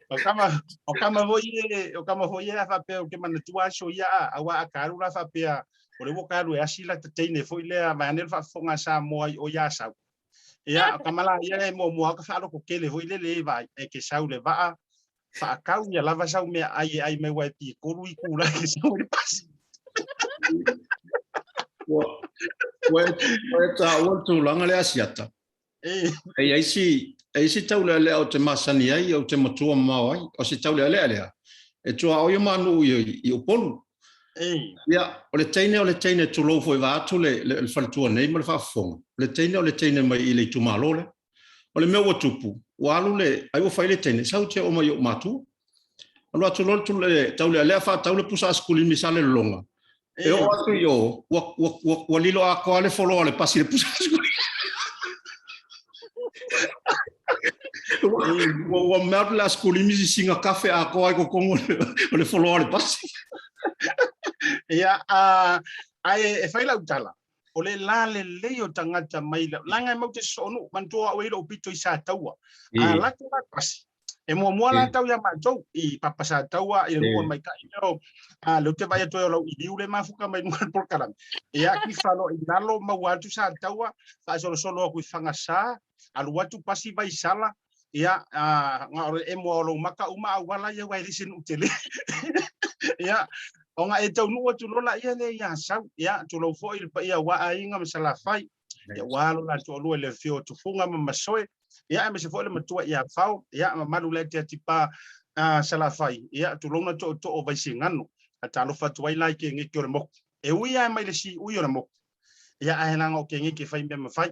o kama voi a fa pe o ke mana tua so ia awa akaru la fa pe o le wokaru e asila te teine foi le va anel fa fonga sa mo o ya sa ia kamala ia mo ka fa lo ko kele voi le vai e ke sau le va Whaakau ia lava sau mea ai mai wai pi koru I kura ki sau I pasi. Wa ta wa tu langa le ASIATA. Ai si tau le o te masani ai o te matua mau ai o si tau le. E tua o manu I o polu. Ia, o le teine tu lo foi va tu le faltua nei mo le fa fonga. Le teine mai I le tu malole. O le meu tupu. Wa alu le ai o fai le teine sau te o mai o matu. Alo atu lo tu le tau le fa tau le pusa skuli mi sale longa. E o atu yo wa lilo a ko le folo le pasi le pusa skuli. Wa mer la skuli mi singa kafe a ko ai ko kongo le folo le pasi. Ia ai e fai la utala. O le la le o tangata mai la. Langa mau te sonu mantua o ilo pito I sa taua. La tu la pasi. E mua la tau ia mātou I papasa taua I lua mai ka ino leo te vai atu e lau I liu le mafuka mai mua porkarami. Ia ki whalo I nalo mau atu sa taua wha solo aku I whangasa alu atu pasi vai sala ia ngā ore e mua olo maka uma awala ia wai risin utele. Ia o ngā e tau nua tu lola ia le ia sau ia tu lau fo I pa ia wa ainga masala fai ia walo la tu olua le fio tu funga mamasoe ia me se foi le matua ia fau ia malu le te tipa sala fai ia tu longa to o vai singano ata lo fatu ai like ngi ki o mo e ui ai mai le si ui o mo ia ai nanga o ke ngi ki fai me fai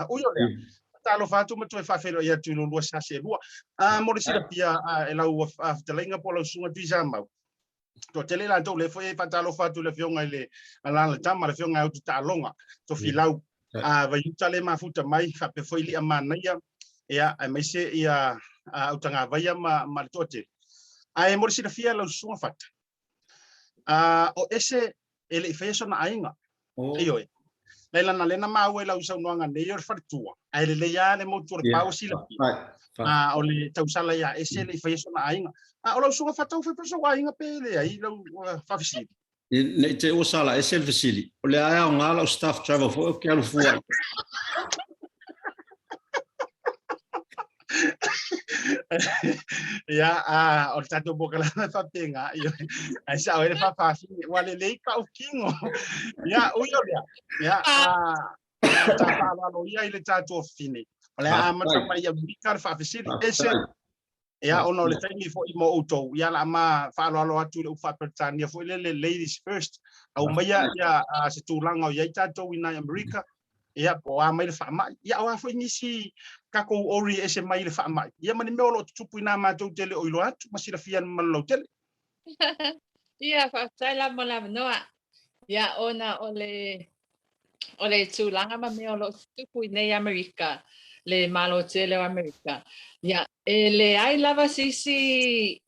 ui o le ata lo fatu matua fa felo ia tu lo sa se lua mo le sira pia e lau te lenga po lo sunga tu mau to tele la to le foi fata lo fatu le fionga le ala tama le fionga o tu ta longa to filau vai utale mafuta mai fa pe foi li amana ia ai mai se ia utanga vai ma tote ai mo si fia lo sunga fata o ese ele feso na ainga io lena na lena ma we la usa no nga ne yor fartua ai le ya le mo tur pau si la o le tausala ia ese le feso na ainga o lo sunga fata o fe peso ainga pele ai lo fa fisi ne te o sala ese le fisili o le ai o ngala o staff travel fo ke alu fuai ia o tato boka la fa penga ai sa o le fa fa wale le ka o kingo ia o ia ta fa lo ia ile tato fini ole ma ta mai ia bikar fa fisili ese ia ono le taimi fo I mo auto ia la ma fa lo atu le fa pertania fo le ladies first au mai ia se tulanga o ia tato ina America ia po mai le fa mai ia o fo nisi kako ori ese mai le fa mai ia mani me lo tupu ina ma to tele o ilo atu masira fian malo tele ia fa tala mo la noa ia ona ole tulanga ma me lo tupu ina America le malo tele o America ia le ai lava sisi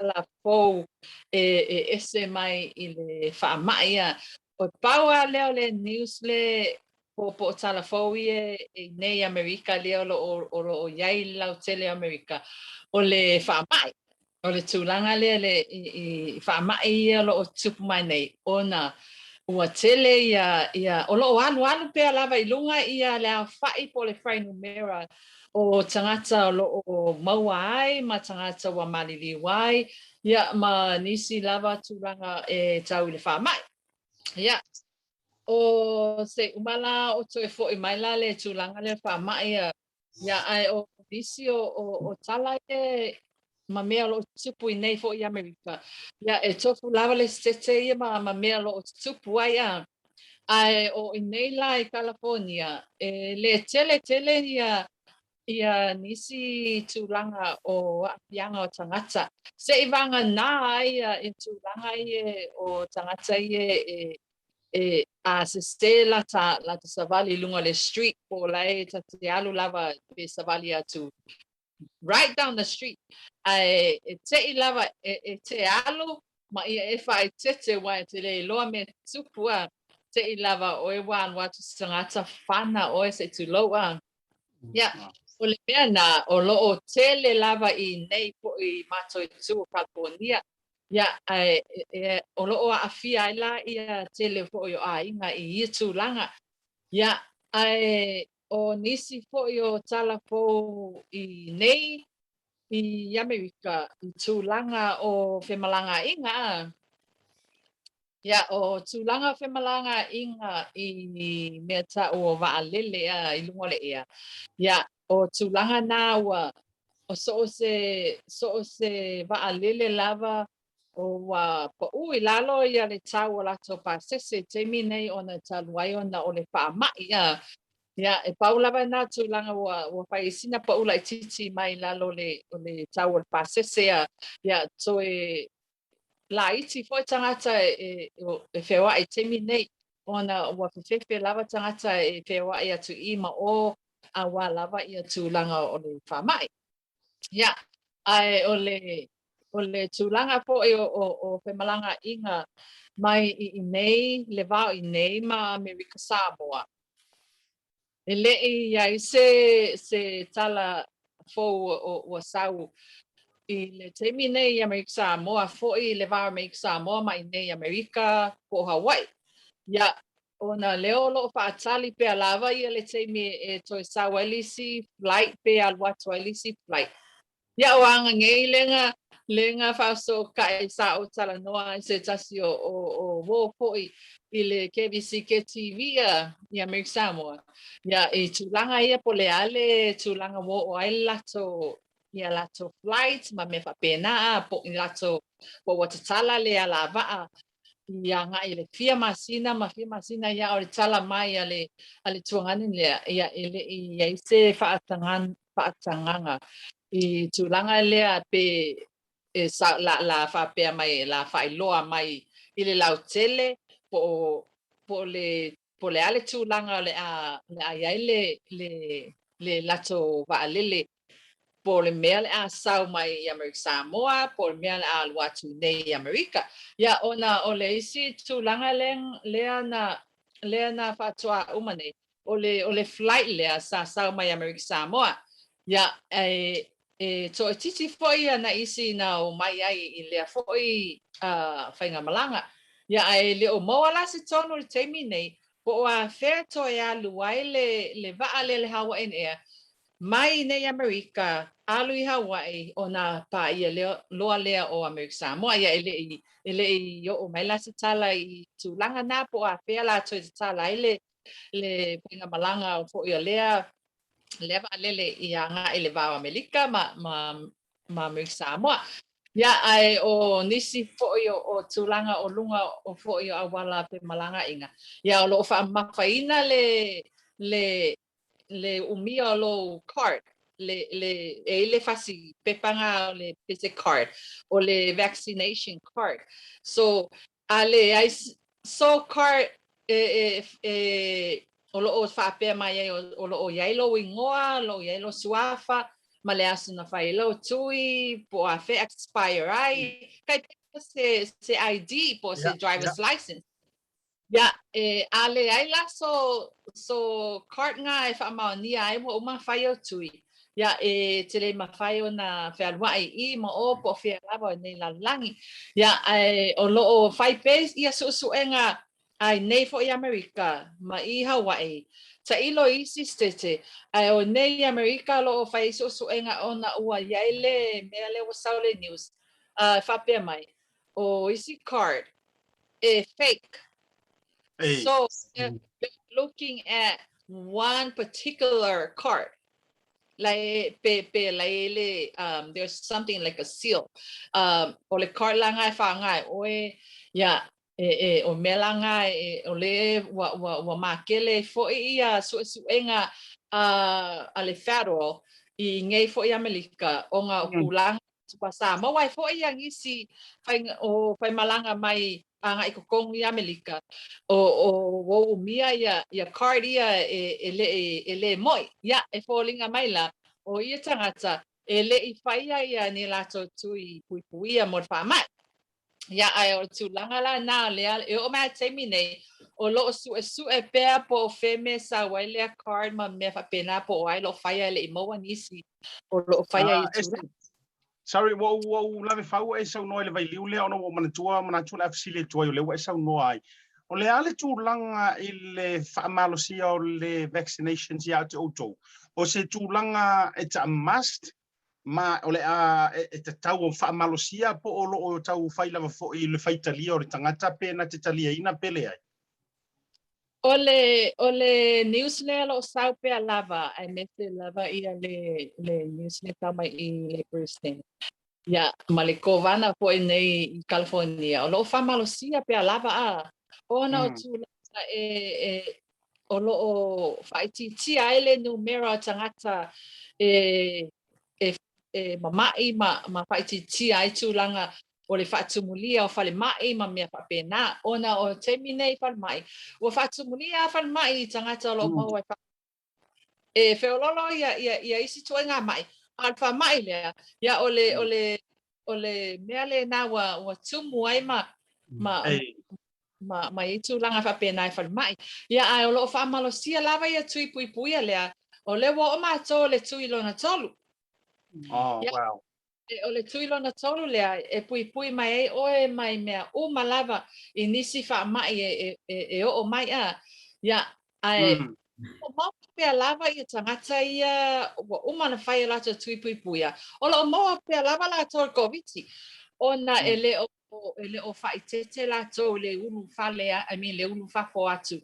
la fo ese mai ile fa mai o paua le news le po tala fo nei America le o yai la tele America o le fa mai o le tulanga le fa mai o tupu mai nei ona ua tele ia o lo alu pe lava I lunga ia le fai po le fai numera o tangata o mauai ma tangata wa malili wai ia ma nisi lava tulanga e tau le fa mai ia o se umala o to fo I mai la le tulanga le fa mai ia ai o nisi o tala ma mea lo tupu I nei fo I America. Ia e tofu lava le sete ia ma mea lo tupu ai o I nei la I California. Le tele ia nisi tulanga o apianga o tangata. Se I vanga nā ia tulanga o tangata a se stela la savali lunga le street po lai ta te alu lava pe savali atu. Right down the street. Te lava te alu ma ia fa te wa te le loa me tupua te lava o wan watu tangata fana o se tu loa ya o le mea na o lo o tele lava I nei po I mato I tu California ya o lo o afia la ia tele po yo inga I tu langa ya o nisi po yo tala po I nei I Amerika I tūlanga o whemalanga inga. Ia o tūlanga whemalanga inga I mea ta o waalele I lungo le ea. Ia o tūlanga nā ua o so se waalele lava o wa pa'u I lalo ia le tau o lato pasese te minei o na taluai o na o le whaamai ia. Ia e paulava nā tūlanga ua whaisina paula I titi mai lalo le tau o le pasese ia so la iti foi tangata e whewa I te minei ona ua whiwhiwhi lava tangata e whewa I atu I ma o a wā lava I tūlanga o le whamai. Ia, ai o le tūlanga po o whemalanga inga mai I nei, le wao I nei ma Amerika Samoa. E lei ai se tala fo o sau I le temi nei Amerika Samoa foi le wao Amerika Samoa mai nei Amerika po Hawaii. Ia ona leo lo whaatali pe lava ia le temi e toi sawalisi flight pe alwatu alisi flight. Ia o anga ngei lenga whaaso kai sa o tala noa I se tasi o wo foi I le KBC TV I Amerika Samoa. Ia I tūlanga ia po le ale tūlanga wo o ai lato ia lato flight ma me whapena po I lato po watatala le ala waa ia ngai le fia masina ia o le tala mai ale tuangani le ia ia se whaatanganga I tūlanga lea pe sa la whapea mai la whailoa mai I le lautele po le ale tūlanga le ai le lato waalele po le mea le a sau mai I Amerika Samoa, po le mea le a watu nei Amerika. Ia ona o le isi tūlanga lea na whatua umane, o le flight lea sa sau mai Amerika Samoa. Ia to e titi foi na isi na o mai ai I lea foi whainga malanga. Ia le o moa la se tonu le teimi nei, po a whea to e aluai le waa le hawa en ea. Mai nei Amerika, alu I Hawaii o na pa ia loa lea o Amerika Samoa. Ia ele I o mai la se tala I tūlanga nā po a whea la toi se tala le pinga malanga o fo ia lea alele I anga I le wao Amerika ma Amerika Samoa. Ia ai o nisi fo o tūlanga o lunga o fo ia awala pe malanga inga. Ia o lo fa mawhaina le umia lo card le fasi pepanga le pese card o le vaccination card so ale ai so card o lo fa pe mai o lo yailo ingoa lo yailo suafa ma le asuna failo tui po a fe expire ai kai se ID po se driver's license. Ja, ale ai la so cart nga e wha ni ai mo ma whaio tui. Ja, te le ma whaio na whaluai I ma o po whea lava nei la langi. Ja, o loo whai pēs ia suenga ai nei fo I Amerika ma I Hawaii. Ta ilo I sistete, ai o nei Amerika loo whai suenga o na ua yaile mea le wasaule news. Whapea mai, o isi card, fake. So they're looking at one particular card. Like there's something like a seal. O le card lang ai fa ngai oe ya o mela ngai o le wa makele fo ia suenga ale federal I ngai fo I Amerika o nga kulang pasa ma wai fo ia ngisi fai malanga mai anga I kokong I Amerika o mia ia card ia ele moi ia e falling mai la o ia tangata ele I faia ia ni lato tui puia mo fa mai ia ai o tūlanga la na lea e o mai temi nei o lo su e pea po feme sa waile card ma me fa pena po ai lo faia le mo anisi o lo faia I Sorry, wo lave fau e sau no le vai liu le ono wo manatua la fasile tua yo le wa sau no ai. O le ale tūlanga I le whaamalosia o le vaccinations ia te auto. O se tūlanga it's a must ma ole te tau o whaamalosia po o loo tau whailava fo I le whaitalia o le tangata pēna te talia ina pele ai. Ole newsletter o sau pe lava ai mete lava ia le newsletter mai I le Brisbane. Ya malikovanna po nei I California. O lo famalosia pe lava a. Ona o tu o lo faiti ai le numero tangata mamai ma faiti ai tu langa o le fatumulia o fale mai ma mea papena ona o terminate fale mai o fatumulia fale mai tangata lo mo e feololo ia isi tuenga mai alfa mai le ya ole mea le na wa tumu ai ma itu langa papena fale mai ya ai o lo fa malosia lava ia tui pui le o le wo ma to le tui lona tolu. Oh wow. O le tui lona tolu lea e pui mai oe mai mea malava I nisi wha mai o mai a. Ia, ai, o mau pia lava I tangata ia wa umana whai lato tui pui a. O la o mau pia lava lato koviti. Ona ele o whai tete lato le unu whalea, le unu whafo atu.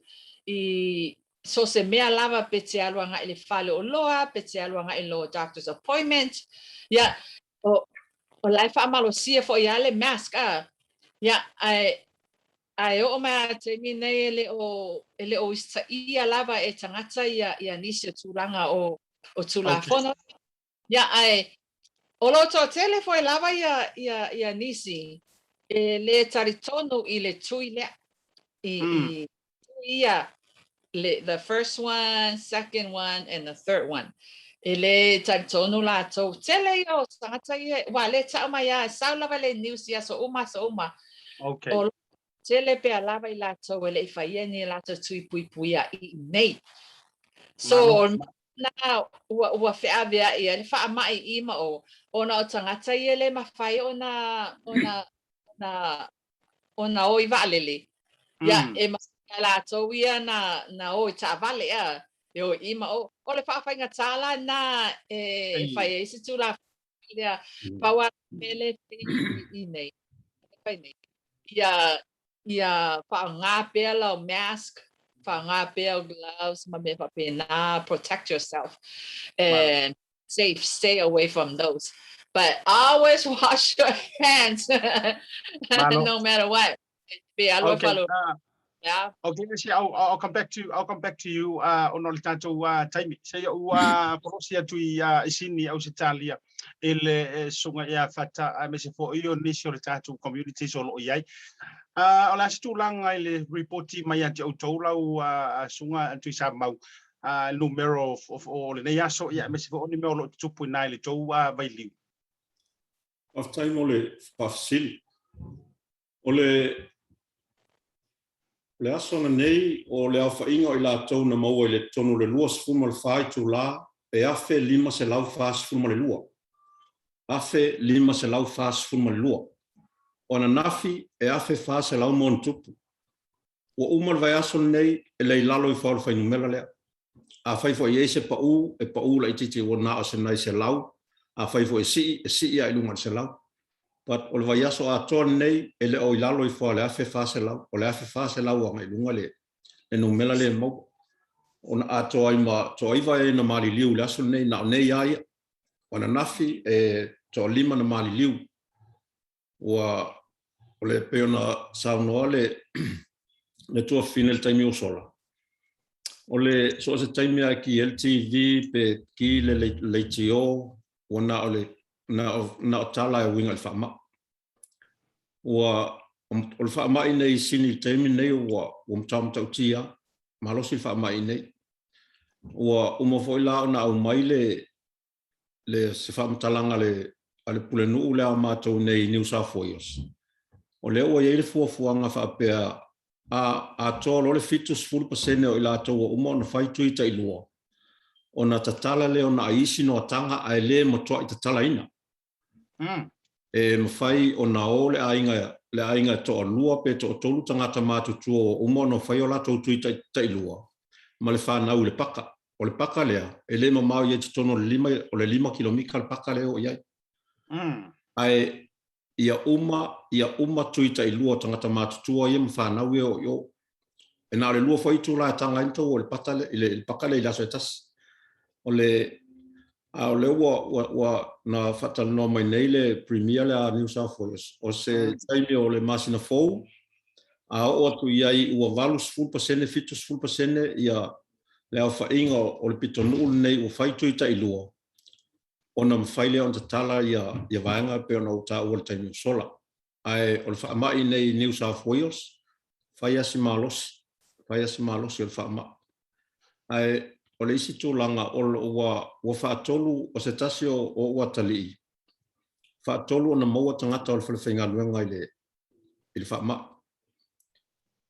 So se mea lava pe te aluanga I le whale o loa, pe te aluanga I lo doctor's appointment. Ia, o lai whaamalosia fo ia le mask a. Ia, ai o mea te mine ele o isa ia lava e tangata ia nisi o tūranga o tūlafona. Ia, ai, o loto tele fo lava ia nisi e le taritonu I le tui lea. Ia, the first one, second one, and the third one. Ele taritonu la to tele yo tangata ia wa le ta ma ya sa lava le news ya so uma. Okay. O tele pe lava I la to ele fa ia ni la to tui pui ya I nei. So now wa fe avia ia fa mai I ma o ona o tangata ia le mafai ona oi valele. Ya e ma la to ia na oi ta vale a. Yo ima o le whawhainga tala na whai isi tu la whia pawa mele I nei. Ia whaanga pia lau mask, whaanga pia gloves, ma me whapena, protect yourself and stay away from those. But always wash your hands no matter what. Okay. Yeah. Okay, I'll come back to you on all tanto time. Say porosia tu isini au Italia ele sunga ya fata mese fo io nisio tanto community solo iai. Ola stulang ile reporti mai ati autola sunga tu Samoa numero of all ne ya so ya mese fo ni me lo 2.9 le to vai liu. Of time ole facil. Ole le asona nei o le awhainga I la tau na maua I le tonu le lua sifuma le whai tu la e afe 5 se lau wha sifuma le lua. Afe 5 se lau wha sifuma le lua. O na nafi e afe wha se lau mon tupu. O umar vai asona nei e lei lalo I whaulu whai numela lea. A whaifo I ese pau la ititi o na ase nai se lau. A whaifo e si a ilunga se lau. But o le vai aso a toa nei e le o I lalo I wha le afe wha se lau. O le afe wha se lau anga ilunga le numela le mau. O na a toa iwa e na mali liu le aso nei na o nei aia. O na nafi e toa 5 na mali liu. O le peona saunoa le tua fine le taimi o sola. O le so se taimi a ki LTV pe ki le TAEAO o na o le na o tala e winga le whaama. O le whaama I nei sini taimi nei o mtau tia, mahalosi le whaama I nei. O umafoi la o na au mai le se whaamatalanga le pule nuu le a mātou nei New South Wales. O le ua iei le fuafuanga whaapea a tōlo le fitus 40% o ila tau o uma o na whaitui ta ilua. O na tatala le o na aisi no atanga a le matua I tatala ina. E mawhai o na o le ainga to o lua pe to o tolu tangata mātutua o uma o na whai o la tau tui ta ilua. Ma le whanau le paka. o le paka lea, e le mamau ia te tono o le 5 kilomita le paka lea o iai. Ai, ia uma tuita i lua tangata mātutua ia mwhanau ia o io. E nā le lua whai tū la tanga intau o le paka le i laso e tasi. O le ua na whatanoa mai nei le premier le a New South Wales. O se taimi o le masina fou, a o atu iai ua valu 10%, fitu 10% ia le au whainga o le pito nuu nei ua whai tuita i lua. O na mwhaile o tala ia vaenga pe ona uta ua le taimi o sola. Ai o le whaamai nei New South Wales, whai asi malosi o le whaamai. Ai o le isi tūlanga o ua whaatolu o se tasi o ua talii. Whaatolu o na maua tangata o le whalewhainga luenga i le whaamai.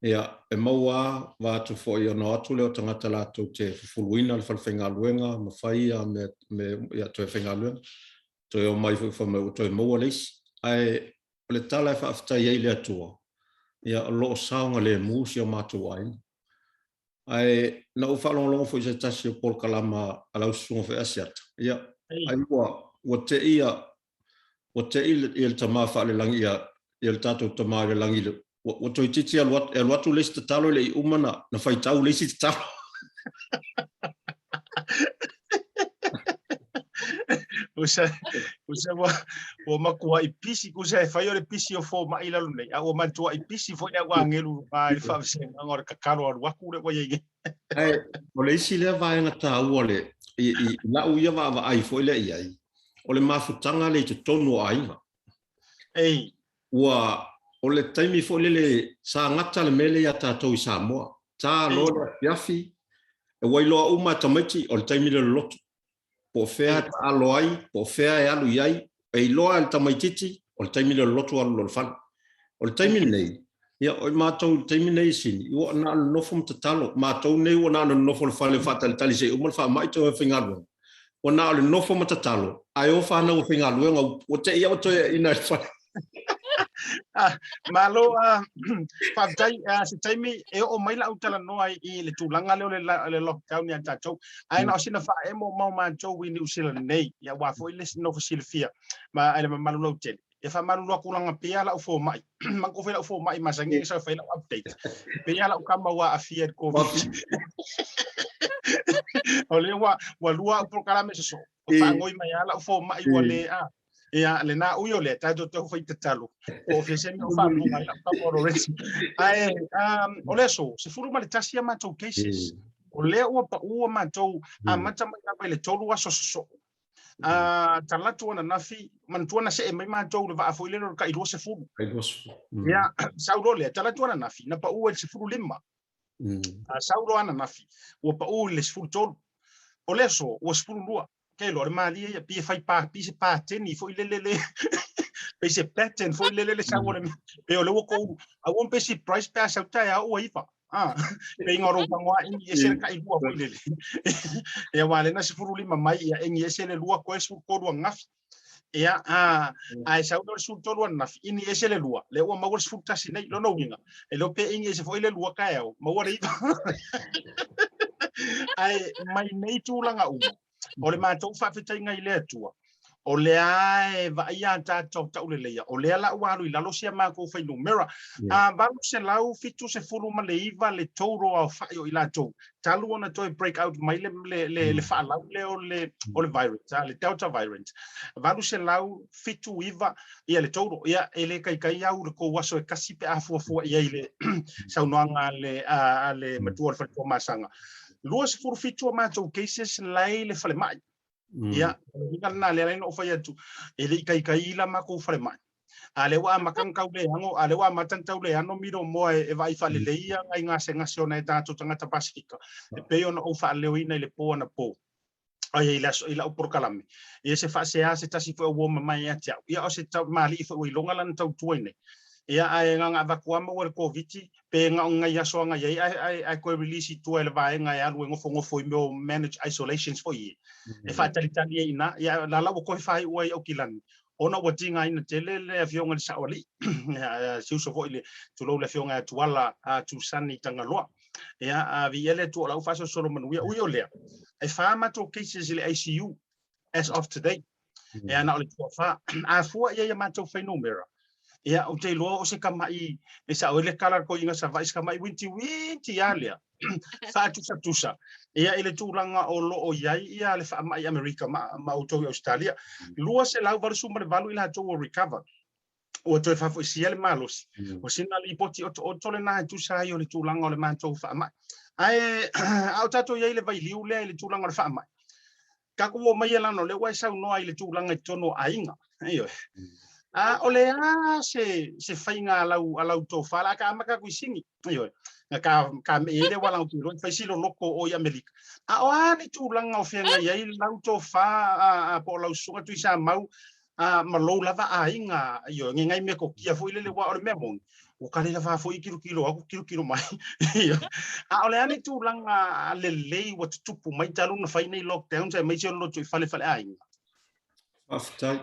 Ia, e maua wātu fo i ana atu leo tangata lātou te fufuluina le whalewhainga luenga, ma whaia me toe whainga luenga. Toe o mai whamau toe maua leisi. Ai, o le tala e whaaftai ei le atua. Ia, o loo saunga le mūsi o mātou aina. Ai na u whalonga fo i se tasi o Paul Kalama a lau sunga whi ASIATA. Ia, ai ua te ia le tamā whaale langi ia le tātou tamā le langi le. Ua toi titi aluatu leisi te talo le i umana na whai tau leisi te talo. Usa wa makua i pisi kusa e whai o le pisi o fo mai lalu nei. A ua mantua i pisi fo ia wangelu mai whawsenga ngore kakaro aru waku re wai ege. Ai, o le isi lea vaenga tā ua le i lau ia wa ai fo ile iai. O le mafutanga le te tonu o ainga. Ei. Ua o le taimi fo le sa ngata le mele ia tātou i Samoa. Tā loa piafi e wailoa uma tamaiti o le taimi le lotu. Po fea ta alo ai, po fea e alu iai, e iloa el tamaititi, o le taimi le lotu alu lo fan. O le taimi nei, ia o mātou le taimi nei sini, iwa na alo nofo mtatalo, mātou nei ua na alo nofo le fale fata le tali se, umal faa maito e whingaluenga. Ua na alo nofo mtatalo, ai o whana o whingaluenga, o te ia o toe ina e whane. Malo whaftai se taimi e o maila utala noa i le tūlanga leo le lockdown ia tātou. Aina o sina wha e mo mau mātou i New Zealand nei. Ia wafo i lesi no fasilifia. Ma aile ma malu lau tele. E wha malu lau kulanga pia lau fo mai. Manko whi lau fo mai masangi e sa whai lau update. Pia lau kama wa a fiat COVID. O le wa lua uprokalame se so. O whangoi mai lau fo mai wa le a. Ia le na uyo le tato te fai te talo o fese no fa no mai ka moro resi ai o le so se furu ma le tasia ma to cases o le o pa o ma to a mata mai na le tolu aso so talatu na nafi man tuana se mai ma to le va fo le ka ilo se furu ia sauro le talatu na nafi na pa o se furu lima sauro ana nafi o pa o le se furu tolu o le so o se furu lua ke lo mali ia pi fai pa pi se pa teni foi lelele pe se pattern foi lelele sa wona pe o lo ko a won pe se price pass out ta o ifa pe ngoro pangwa i ese ka i bua foi lele e wale na se furu lima mai ia en ese le lua ko su ko do ngaf ia ai sa do su to lo ngaf ini ese le lua le o ma wo su ta sinai lo no winga e lo pe en ese foi le lua ka o ma wo ri ai mai nei tu langa u o le mātou whawhetai ngai lea tua. O le ae va ia tātou tau le leia. O lea la uaru i lalo sia mākou whai numera. Varu se lau fitu se furu ma le iwa le tauro au whai o i lātou. Talu ona toi break out mai le whaalau leo o le virus, le Delta variant. Varu se lau fitu iwa ia le tauro. Ia ele kai au le ko waso e kasi pe a fuafua ia i le saunoanga le matua le whatua masanga. Lua se furu fitu mātou cases lai le whale mai. Ia, inga na le reino o whai atu. E le kai la mako whale mai. A le wa makankau le hango, a le wa matantau le ano miro moa e vai whale leia ngai ngase ona e tātou tangata Pasifika. E peo na o whale leo ina i le pō ana pō. Ai ila o porkalame. E se whasea se tasi whai o mai a tiau. Ia o se tau mali i whai longa lan tau tuaine. Ia ai nga vakuama o le COVID pe nga ngai aso nga ia ai ko release tu ele vai nga ia luengo fongo i mo manage isolations for ye e fa talitali ina ia la ko fai o ai o kilani ona o tinga ina tele le avion le saoli SIUFOFOGA ile tu lo le avion tu ala tu sani tanga loa ia vi ele tu la faso solo manuia o yo le e fa mato cases le ICU as of today e ana o le fa a fu ia mato fa numero ia o te lo o se kamai e sa o le kala ko inga sa vai kamai winti alia fa tusa ia ele tulanga o lo o iai ia le fa mai America ma o to Australia lua se lau valu sumar valu ila to recover o to fa fo sia le malos o sina li poti o to le na tusa io le tulanga o le manto fa mai ai au tato iai le vai liu le tulanga o fa mai ka ko mai la no le wai sa no ai le tulanga tono ainga io ole se fainga lau to fala ka maka kuisingi yo ka me ele wala tu ro fa silo loko o America o ani tu langa o fenga ye lau to fa po lau sunga tu sa mau ma lo lava ainga yo ngai me ko kia foi le wa o me mon o ka le lava foi kilo mai yo ole ani tu langa le what tupu mai talu na faina lockdown sai mai se lo tu fale ainga after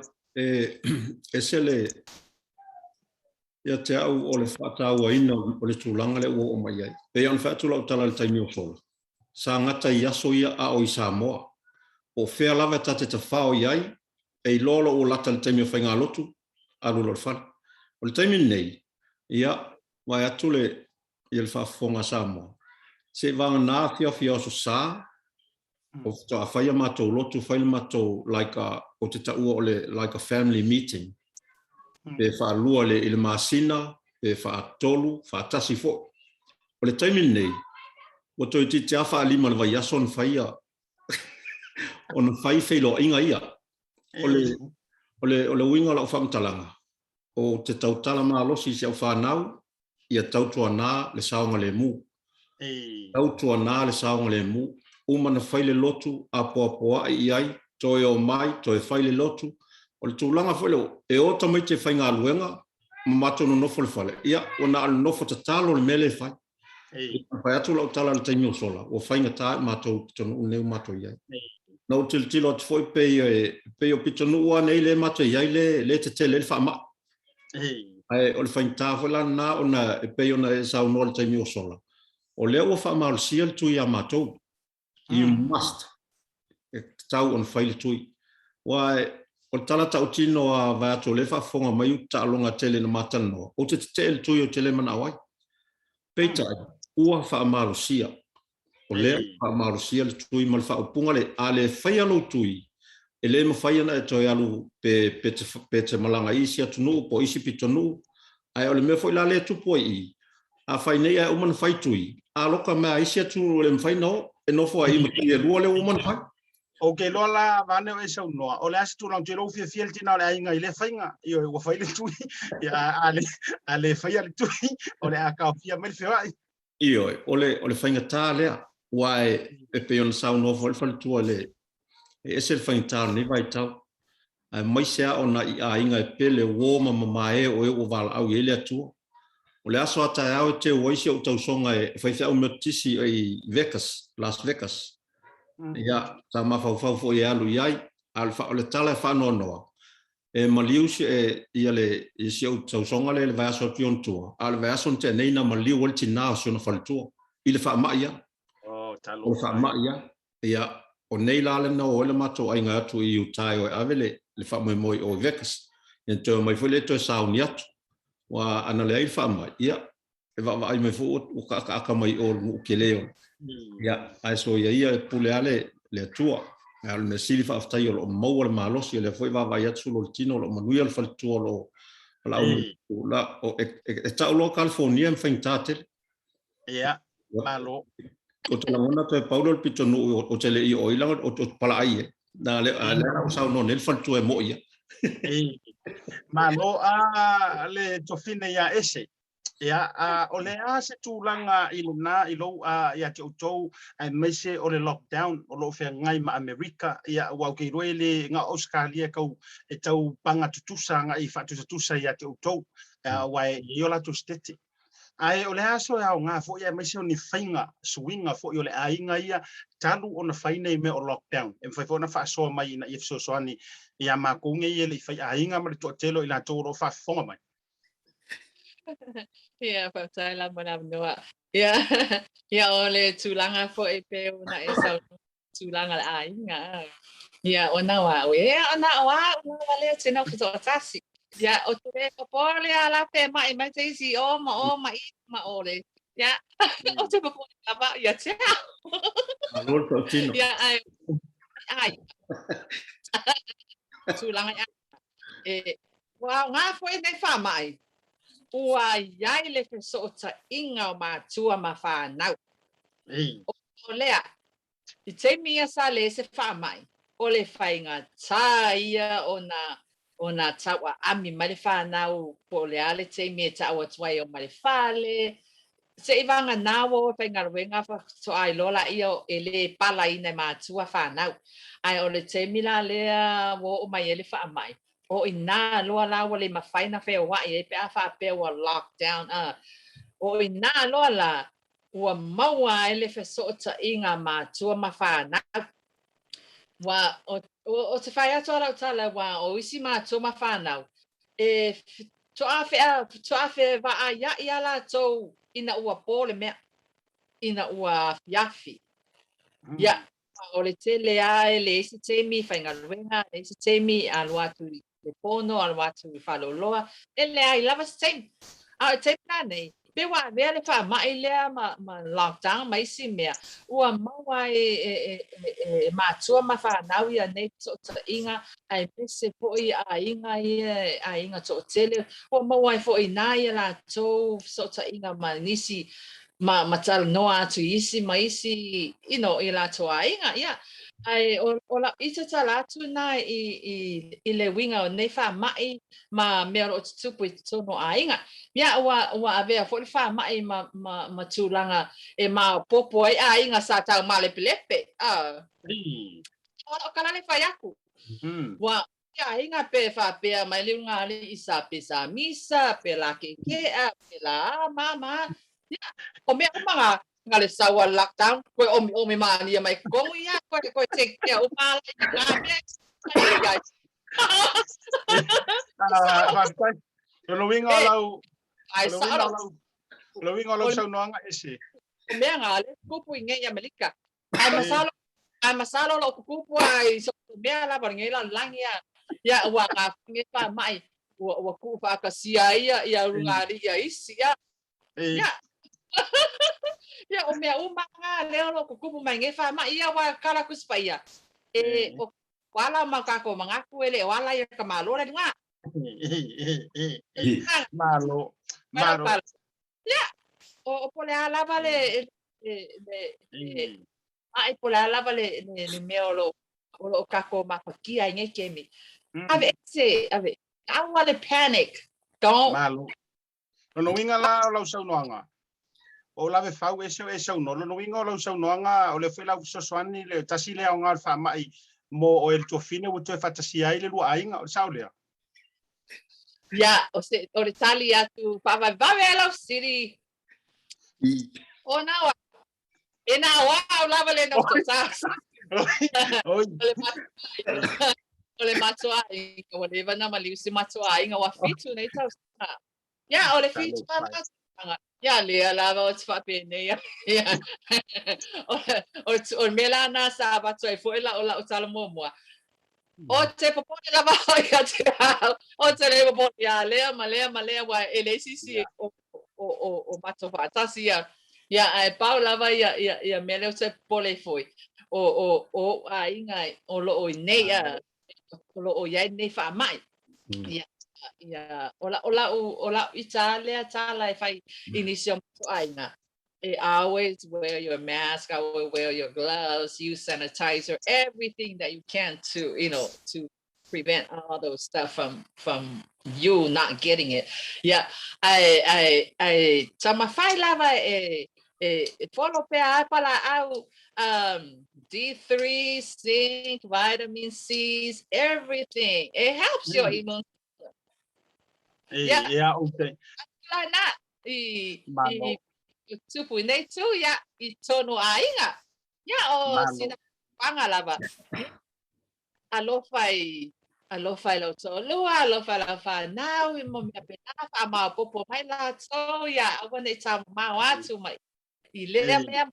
esele ia te au o le whātau aina o le tūlanga le ua o mai ai. Pei an whātula o tala le taimi o sola. Sa ngata i aso ia a o i Samoa. O whea lawa tate ta whao iai, e lolo o lata le taimi o whainga lotu, a rula le whana. O le taimi nei, ia, mai atu le i le whaafonga Samoa. Se vanga nā fia o so sā, o ta whaia mātou lotu, whaia mātou like o te taua o le like a family meeting. Pe whaalua le ile māsina, pe whaatolu, whaatasi fo. O le taimi nei, o toi ti te awha alima le vai aso on whaia, on whai whailo inga ia. O le winga lau whamtalanga. O te tautala maa losi si au whanau, ia tautua nā le saonga le mu. Tautua nā le saonga le mu. Umana whaile lotu, apoa i ai, toi o mai, toi whaile lotu. O le tūlanga whaile, e o tamai te whainga aluenga, mato no nofo le whale. Ia, o na alu nofo ta talo le mele whai. Whai atu lau tala le taimi o sola. O whainga tā mato pitonu uneu mato iai. Na o tilo atu foi pei o pitonu ua nei le mato iai le te tele le whaama. O le whainga tā whaila nā o na e pei o na e sau noa le taimi o sola. O leo o whaama o sia le tui a mato. You must. E tau on whaile tui. Wai, o tala tau tino a vai ato le whaafonga mai u ta alonga tele na matana noa. O te tele tui o tele mana awai. Peitai, ua whaamaro sia. O lea whaamaro sia le tui ma le whaapunga le a le whaialo tui. E le ma whaiana e toi alu pe te malanga isi atunu po isi pitonu. Ai o le mea whaila le tupu i. A whainei ai umana whai tui. A loka mea isi atunu le mwhainao. E nofo ai maki e lua le umana whai. Okay, lola vane o esa noa. O le asi tu lang tiro fia fiel tina o le ainga i le whainga. I o whai le tui. A le whai le tui. O le a kao fia mele whiwai. I o le whainga tā lea. Wai e pe ona sau nofo le whale tua le. E ese le whainga tā ni vai tau. Mai sea ona i a inga e pele wōma mamae o e o wala au i ele atua. O le aso a TAEAO e te waisi o tausonga e whaifea o metisi i Vegas, Las Vegas. Ia, ta mawhauwhau fo i alu iai, o le tala e whanoa noa. E maliu si e ia le isi o tausonga le vai aso pion tua. A le vai aso te neina maliu wale tina o siona whale tua. I le whaama ia. O le whaama ia. Ia, o nei la le na o le mato ainga atu i U.S.A o e avele le whaamoi moi o Vegas. Ia te mai fwile to e sauni atu. Wa ana le ai whaama, ia, e wa ai me fu o ka mai o ke leo. Ia, ai so ia e pule ale le atua. Ia, le sili whaaftai o maua le malosi, le fwoi wa vai atu lo tino, lo manui al whalitua lo la o e taulo California em whaintatele. Ia, malo. O te langona to e paulo le pitonu o te le i o ilanga o pala ai e. Na le o sao no nel whalitua e mo ia. Malo a le tofine ia ese. Ia o le a se tūlanga i luna i lo ia te utou ai meise o le lockdown o lo fea ngai ma Amerika ia wau kei roe le nga Australia kau e tau panga tutusa nga i whatutusa ia te utou wai i ola tu steti. Ai o le aso ia o ngā fo ia meise o ni whainga swinga fo i o le ainga ia talu o na whaine me o lockdown. E mwhai fo na whaasoa mai na ifso soani ia mā konge i le whai ainga ma le tōtelo i la tōro whaafonga mai. Ia, whautai la mana noa. Ia, o le tūlanga fo e peo na e sau tulanga la inga. Ya ona wa le tena futo tasi. Ya o te popole ala pe mai te si o ma ole. Ya o te popole lava ya te. Alor tau tino. Ya ai. Tulanga ya. Wa nga foi nei fa mai. Ua iai le fesota inga o mātua ma whānau. O lea, I te mia sa le se whamai, o le whainga tā ia o na taua ami ma le whanau, po le ale te mia taua tuai o ma le whale, se I wanga nāwo o whainga ruenga so ai lola ia o le pala ina mātua whanau. Ai o le te mila lea wo o mai ele whamai. O ina loa la wale mawhaina whea wai e pe a wha pe wa lockdown. O ina loa la ua maua ele whesota inga mātua mawhanau. Wa o te whai ato rau tala wa o isi mātua mawhanau. E to a whea wa a ia la tau ina ua pole mea. Ina ua fiafi. Ya. O le te lea e le isi temi whainga ruenga, le isi temi a luatu le pono, a luatu I whaloloa, e lea I lava se a te nei, pe wa mea le wha mai lea ma lockdown, ma isi mea, ua maua e mātua ma whanau ia nei so ta inga, ai pese po I a inga to tele, ua maua fo I na ia la tau so ta inga ma nisi, ma tala noa atu isi ma isi I la toa inga ia ai o la ita tala atu na I le winga o nei wha mai ma mea o tupu I tono a inga ia ua avea fo le wha mai ma tūlanga e ma popo ai a inga sa tau ma lepe o kalale whai aku ua ia inga pe wha pea mai le unga ali isa pe sa misa pe la kekea pe la mama o mea umanga ngale sawa lockdown ko o me mani mai ko ia ko take care o mala I mea lo winga lau sau noanga ese mea ngale kupu inge ya melika ai masalo lo kupu ai so mea la barnge la langia ya wa ka nge pa mai wa ku fa ka sia ia rungari ia isi ya ya o mea umanga leo lo kukupu mai nge wha ma ia wa kara kuspaia o wala makako mangaku ele wala ia ka malo le nga malo ya o pole ala vale ai pole ala vale le mea o kako mapakia nge kemi ave awa le panic don't malo no winga la sau noanga o la ve fau ese no no winga la sau noanga o le fela so soani le tasi le nga fa mai mo o el tofine o te fatasi ai le lu ainga o sau le ya o le tali atu pa va la city o na wa ena wa la vale no so sa o le matua o le vana maliusi matua inga wa fitu nei tau ya o le fitu ya le lava o te whapene ya o mela na sa watu ai fo ela o la o tala momoa o te popone lava ya te o te le popone ya lea malea wa ele sisi o mato fatasi ya ai pau lava ya mele o te pole foi o a inga o lo o nei ya o lo o ya nei fa mai ya ola Italia tala if I initial aina always wear your mask, always wear your gloves, use sanitizer, everything that you can to to prevent all those stuff from you not getting it. Yeah, I tama fai lava follow pe pala au D3, zinc, vitamin C's, everything. It helps your immune. Yeah, okay. Like that. Tupu nei tu ya I tono ainga. Ya o sina pangalava. Alofai lo to lua alofai la fa now mo me pena fa ma popo mai la so ya when it's ma watu mai. I le me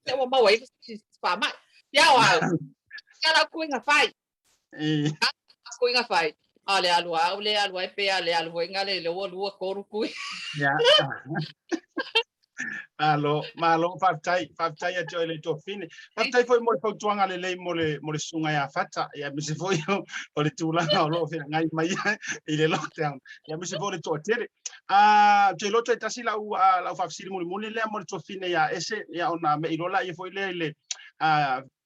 se wa ma wai fa mai. Ya wow. Kala kuinga fai. Kuinga fai. Ale alua e pe ale alua ngale le wo koru kui. Ya. Malo fatai a joile to fine. Fatai foi mo tuanga le mo le sunga ya fata ya mi se foi o le tulanga o lo fe ngai mai i le lockdown. Ya mi se foi le to tere. Je lo te tasi la fa siri mo le mo to fine ya ese ya ona me ilola ye foi le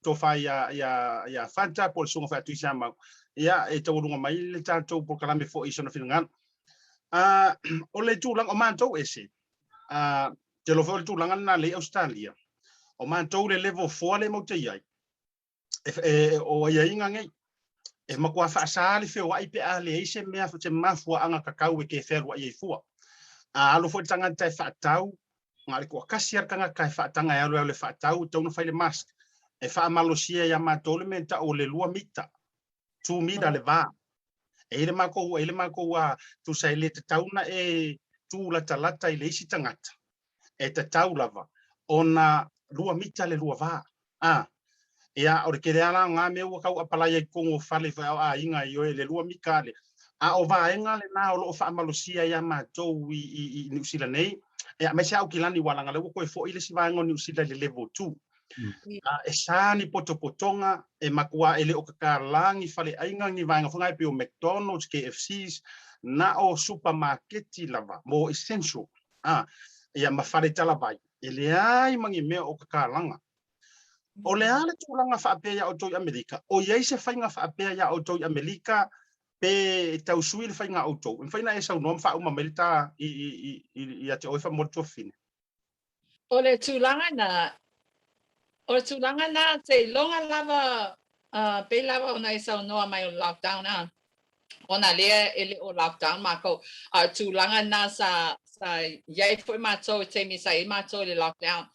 to fa ya fata por sunga fa tu sama. Ya e to lunga mai le tanto por kala me foi so no fingan. O le tulanga o manto ese. Te lo fo tulanga na le Australia. O mantou le level 4 le mo te ai. O ia inga ngai. E makua fa sali fe wa ipe ale ise mea fo te mafua anga kakau e ke ferwa ia fua. Alo fo tanga te fa tau, ngari ko kasiar kanga kai fa tanga ya le fa tau tonu fa le mask. E fa malosia ya matole menta o le lua mita. 2 mita le va. E le mako wa tu sai le te tauna e tu la talata ile isi tangata. E te tau lava. Ona lua mita le lua va. Ia o ke ala nga me o kau apala ye kongo fale fa inga yo le lua mikale. O va enga le na o lo fa malosia ya matou i New Zealand nei. E me sa o kilani wala nga le ko fo ile si va ngo New Zealand le level 2. E sani potopotonga e makua ele o kakalangi fale ainga ni vanga funga pe o McDonald's, KFC's na o supermarketi lava mo essential. Ia mafale tala vai. Ele ai mangi me o kakalanga. O le ale tulanga whaapea ya o toi Amerika. O iei se whainga whaapea ya o toi Amerika pe tau sui le whainga o toi. Mwhaina e sau noam whauma merita i ate oifa mortua fine. O le tulanga na te longa lava pe lava ona e sau noa mai o lockdown na. Ona lea ele o lockdown mako a tulanga na sa iei foi mato te mi sa i mato le lockdown.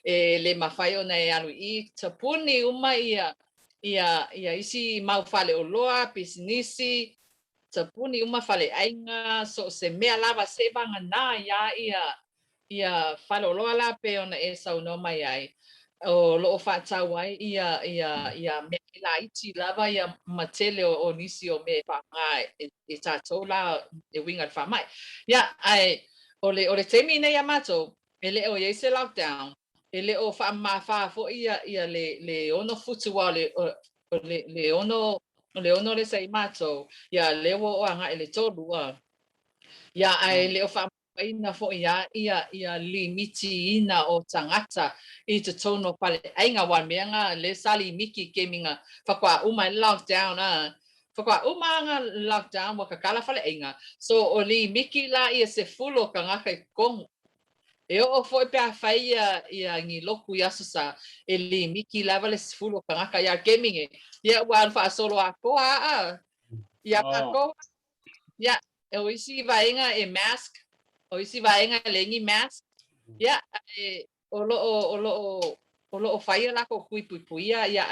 Le mawhai o nei alu I te puni uma ia isi mau fale o loa, pisinisi, te puni uma fale ainga, so se mea lava se banga na ia fale o loa la pe ona e sau no mai ai. O loo whatau ai ia mea la iti lava ia matele o nisi o me whanga e tātou la e winga whamai. Ia, o le temi nei amato, ele o se lockdown, ele o fa ma fa fo ia le ono futua le ono le sai mato ia le o anga ele tolu ia ai le o fa ina fo ia limiti ina o tangata I te tono pale ainga wan meanga le sali miki keminga fa kwa uma lockdown fa kwa uma nga lockdown wa kala fale ainga so o li miki la ia se fulo kanga kai kong E o foi pe a fai ia ngi loku ia sa ele miki lava le fulo kanga ia gaming ia wan fa solo a ko ia ko ia o isi vainga e mask o isi vainga le ngi mask ia o lo fai la ko pui ia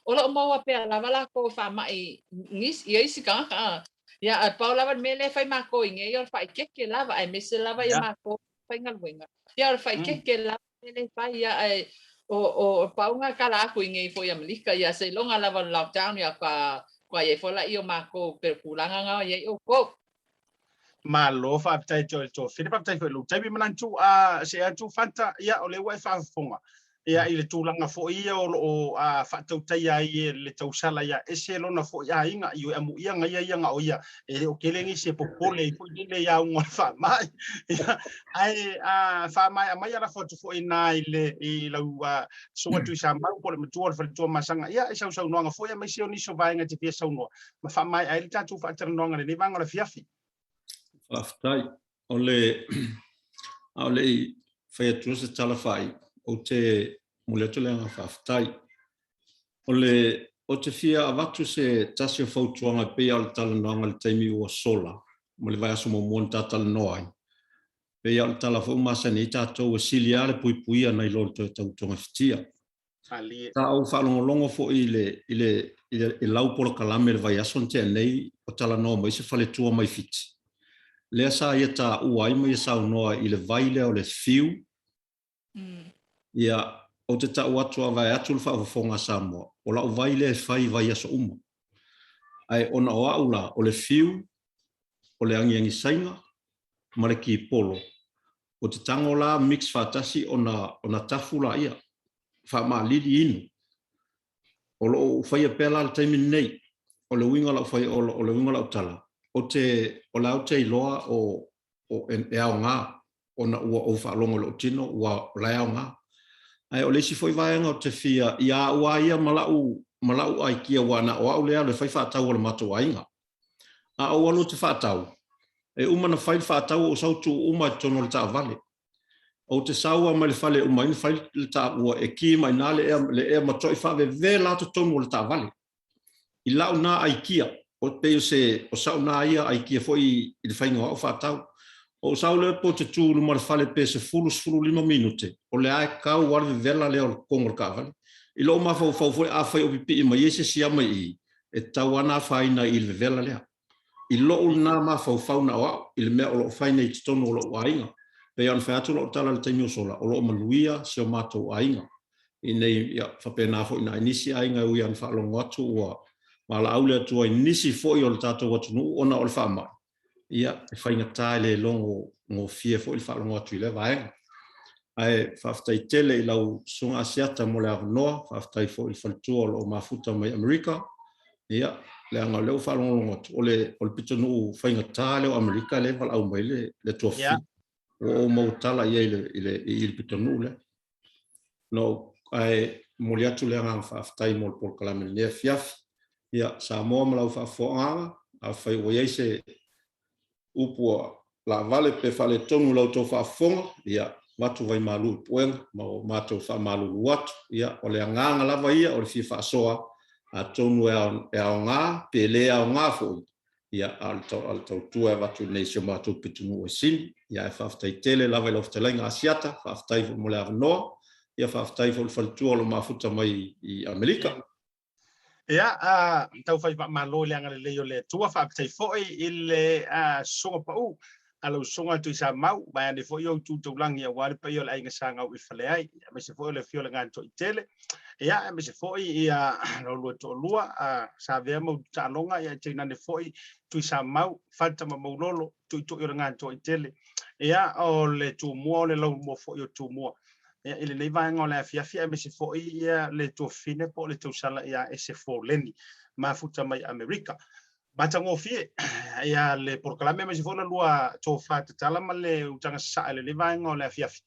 o lo mo pe lava la ko fa mai nis ia isi kanga ia pa lava mele fai ma ko ngi ia fa ke lava ai me se lava ia ma ko fainga luenga. Ia fai ke la ele fai ia o paunga kala aku ngai foi Amerika ia se longa lava lockdown ia kwa ia fola io mako per pulanga nga ia o ko. Malo fa tai to fine pa tai lu tai manantu se atu fanta ia o le wai fa fonga. Ia ile tulanga fo ia o fa TAUTAI ai le tausala ia ese lona fo ia inga io amu ia nga o ia e o kelengi se popole fo ile ia un fa mai ai fa mai mai ala fo fo ina ile I lau so tu sa mau ko le mutua fa tu masanga ia e sau no nga fo ia mai se oni so vai nga te pia sau no ma fa mai ai tatu fa ter no nga le vanga la fiafi Aftai ole fa tu se tala fai o te muleto le aftai o te fia avatu se tasio fautuanga pe al talanoanga le taimi o sola mo le vai aso mo monta talanoai pe al tala fo masani tatou silia le puipuia nei lo tautonga fitia ta au falongolongo fo ile lau por kalame le vai aso te nei o talanoa mai se fale tua mai fiti le sa ia ta uai mai sa noa ile vai le o le fiu ia o te tau atu a vai atu le whaafafonga Samoa, o la o vai le whai vai aso uma. Ai ona o aula o le fiu, o le angi sainga, ma le ki polo. O te tango la mix fatasi ona tafu la ia, wha maa lidi inu. O lo o whai a pēla le taimi nei, o le winga la whai o le winga la utala. O la o te iloa o e ao ngā, ona ua o whaalongo le o tino, ua lai ao ngā. Ai o le si foi vaenga o te fia, ia ua ia malau ai kia wana o au lea le whai whaatau o le mato ainga. A o anu te whaatau. E umana whai whaatau o sautu uma tono le taa vale. O te saua mai le whale umaini whai le taa ua e ki mai nā le ea matoi whawe ve lato tono le taa vale. I lau nā ai kia, o peo se o sau nā ia ai kia foi i le whainga o whaatau. O sau le po te tūru ma le whale pe se fulu 5 minute. O le ae kau wale vela leo le kongo le kawale. I lo ma fau foi a fai o pipi i mai ese si ama i. E tau ana whaina i le vela lea. I lo nā ma fau na wao. I le mea o lo whaina i titono o lo wainga. Pe an whaatu lo tala le taimi o sola. O lo manuia se o mato ainga. I nei whapena fo ina inisi ainga ui an whaalongo atu ua. Ma la aule atua inisi fo i o le tātou watu nu ona o le whaamai. Ia, e whainga tāi le longo ngō fie fo i whaalongo atu i le vaenga. Ai, whaftai tele i lau sunga ASIATA mo le avanoa, whaftai fo i whalitua o mafuta mai Amerika. Ia, le anga leo whaalongo atu. O le pitonu whainga tāi leo Amerika le wala au mai le tua fi. O mautala ia i le pitonu le. No, ai, moli atu le anga whaftai mo le polkalame le fiafi. Ia, Samoa ma lau whaafoanga, a whai o iese upua la vale pe fale tonu lau tau whaafonga, ia watu vai malu puenga, ma o mātou wha malu watu, ia o le anganga lava ia, o le fia whaasoa, a tonu e ao ngā, pe le ao ngā fōi, ia al tau tua watu nei se mātou pitunu o sini, ia e whaftai tele lava i lau whtalainga ASIATA, whaftai fo mo le avanoa, ia whaftai fo le whalitua o le mafuta mai i Amerika. Ia, tau whai malo le anga le o le tua whaaptai foi i le songa pau, alau songa tui sa mau, mai ane foi o tūtau langi a wale pai o le ainga sanga au i whale ai, me se foi o le fio le nganto i tele, ia, me se foi i lua to lua, sa vea mau tālonga, ia te nane foi tui sa mau, Fata maulolo, tui to i o le nganto i tele, ia, o le tu mua, o le lau mua foi o tu mua. Ia ile nei vaenga o le afiafia me se foi ia le tofine po le tausala ia Ese Foleni mafuta mai Amerika. Matango fie ia le porkalame me se foi lua to Fata Tamati le utanga sa le vaenga o le afiafia.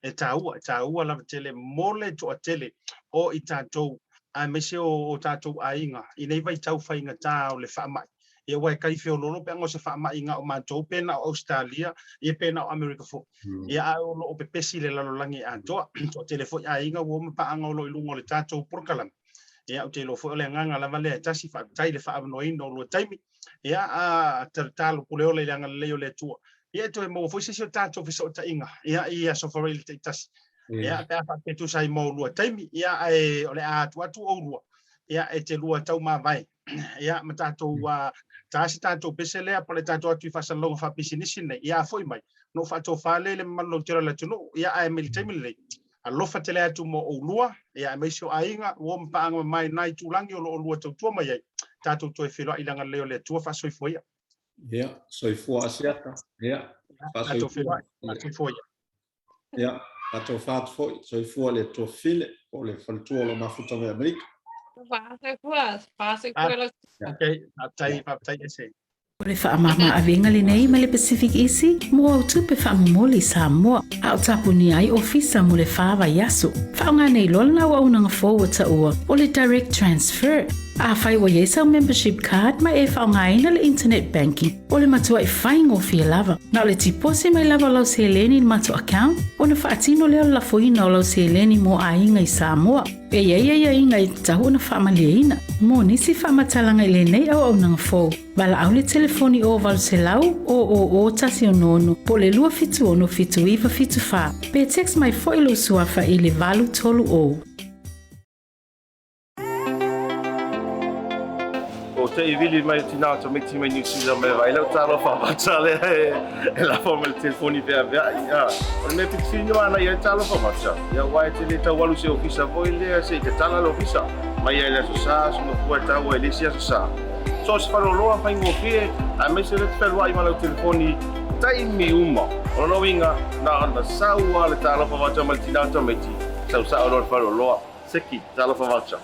E taua la tele mole to tele o i tātou a me se o tātou ainga i nei vai tau whainga tā o le whaamai. Ia wai kai feo lolo pe ango se whaamai inga o mātou pena o Australia ia pena o Amerika fo. Ia o lo o pepesi le lalolangi a toa to telefoni a inga wo pa anga o lo ilungo le tātou porkalam. Ia o te lo fo le nganga la vale tasi whaatai le whaamanoin o lo taimi. Ia a talo pule o le anga leo le tua. Ia to e mo fo se o tātou fisa o ta inga. Ia so for le tasi. Ia pe a petu sai mo lo taimi. Ia o le a atu o lua. Ia e te lua tau ma vai. Ia ma tātou tasi tātou peselea pa le tātou atu i whasalonga whapisinisi nei. Ia foi mai. No whatou whale le malo tira la tunu. Ia ai mili taimi lei. A lofa tele atu mo o lua. Ia me sio ainga. Ua mpaanga mai nai tūlangi o lo lua tau tua mai ai. Tātou toi whiloa ilanga leo le tua wha soifoia. Ia, soifua ASIATA. Ia. Tātou whiloa soifoia. Ia, tātou whaatu foi. Soifua le tua file o le whalitua o lo mafuta mai Amerika. Okay, tai ese. O le whaamama awenga le nei ma le Pacific Isi, mo au tupe whaamumoli Samoa, au tapuni ai ofisa mo le whaava yaso. Whaonga nei lola na waunanga forward ta ua, o le direct transfer. A whai wa yesa membership card ma e whaonga ina le internet banking, o le matua i whaingo fia lava. Na o le tipose mai lava lau se leni in mato account, o na whaatino leo la foina o lau se leni mo a inga i Samoa. E ia inga i tahu na whaamalia ina. Mo nisi whaamatalanga i le nei au nanga fo. Wala au le telefoni o walu se lau o tasi o nono. Po le lua fitu ono fitu iwa fitu wha. Pe text mai fo ilo suafa i le valu tolu o. te vili mai tina to make team New Zealand me vai lau talo fa machale e la forma il telefoni per via ya on me piccinho ana ia talo fa macha ya wai te le tawalu se ofisa voi le se te tala lo ofisa mai ia so sa so no puerta o ele sia so sa so se falo lo fa ingo fie a me se le fel wai malo telefoni tai mi uma o no winga na na saua le talo fa macha mal tina to me ti sa lo falo lo seki talo fa macha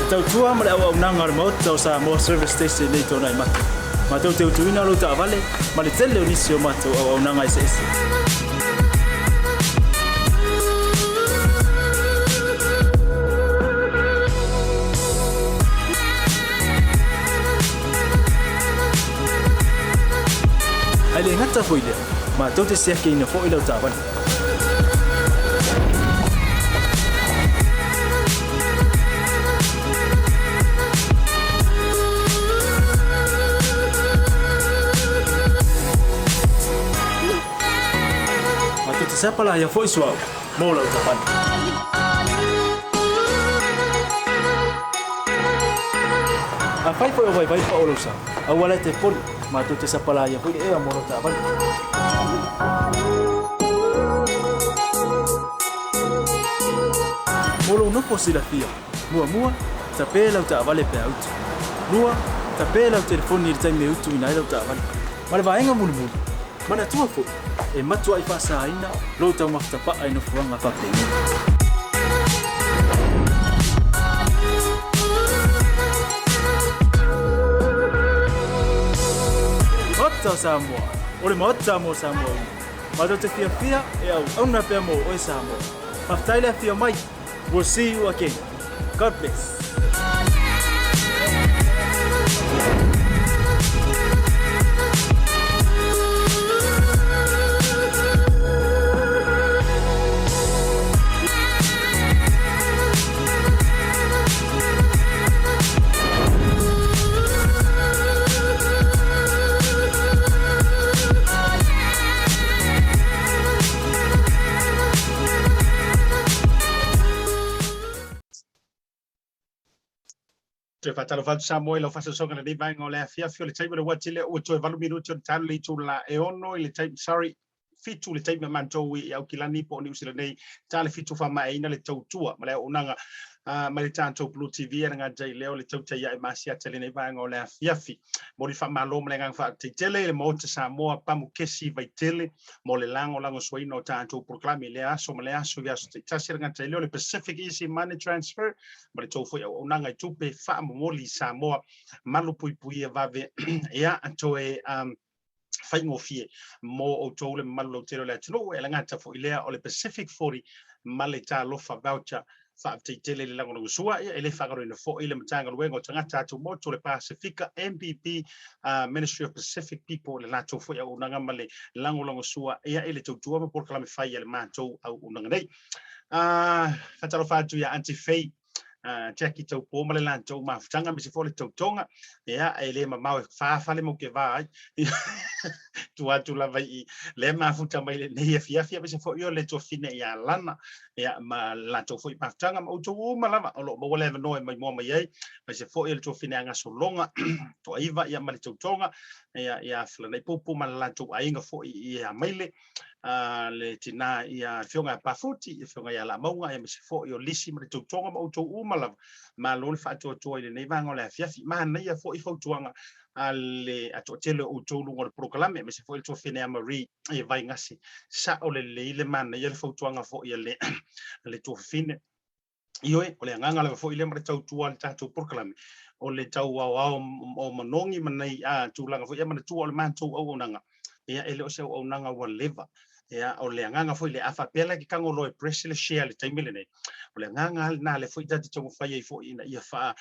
Tautua male au nanga mo tau Samoa service station nei tona i matu. Ma tau te utuina lo ta vale, ma le tele onisi o matu au nanga ese. Ale ngata foile, ma tau te seke ina fo ilo ta vale. Siapa lah yang voice wow, mau lah ucapan. Apa itu yang baik Pak Ulusa? Awalnya telepon, matu siapa lah yang voice mau lah ucapan. Mulu no posilah dia, mua tapi lah ucapan lepas itu. Tapi lah telefon ni saya mau tu ina lah ucapan. Malah bayang mulu. Mana tua fo e matua I fasa ina lo tau maftapa ai no fuanga fa pe Ota Samoa ore mota mo Samoa ma do te fia e au na pe mo o Samoa maftaile fia mai we'll see you again God bless Fata Tamati Samoa lo fasa songa nei vai ngole afia le time le watile o to 20 minuti on tan le tula e ono le time sorry fitu le time manto wi au kilani po New Zealand nei tale fitu fa mai na le tautua ma le onanga ma le tanto BLU TV nga jai leo le tautai ai ASIATA le nei vai ngole afia fi mo di fa malo le ngang fa te tele le mo te Samoa pa mo kesi vai tele mo le lango suino tanto proclame le aso ma le aso ya te tasi nga jai leo le Pacific Easy Money Transfer ma le tofu o nanga tupe fa mo li Samoa malu pui vave ya to e fai ngofie mo o tole malo tero le tino e ngata fo ilea o le Pacific 40 male ta lofa voucher fa te tele le lango no sua e le fagaro no fo ile mtanga luengo tangata to mo to le Pacifica MPP Ministry of Pacific People le lato fo ya unanga male lango no sua e ile to tuama por kala me fai le mato au unanga nei fatalo fatu ya anti-fake Jackie tau po male lan tau mafutanga misi fole tau tonga ya ele mamau fa fale mo ke vai tu atu la vai le mafuta mai le nei fia misi fo yo le to fine ya lana ya ma la to fo mafutanga mo to malama lo mo le no mai mo mai misi fo yo to fine anga solonga to aiva ya male tau tonga ya fla nei popo mala to ainga fo ya maile le tina ia fionga pafuti fionga ya la maunga ya misi fo yo lisi male tau tonga mo to ma lo fa to ile nei vango le fiafi ma nei ya fo I fo tuanga ale ato tele o to lu ngol proclame me se fo to fine amari e vai ngasi sa o le man ya fo tuanga fo ile le to fine io e le nganga le fo ile mare tau tua ta to proclame o le tau wa o manongi manai tu langa fo ya man tu o le man tu o nanga ya ele o se o nanga wa leva ya o le nganga foi le afa pela ki kango lo press le share le time le o le nganga na le foi tati tongo fai foi ina ia fa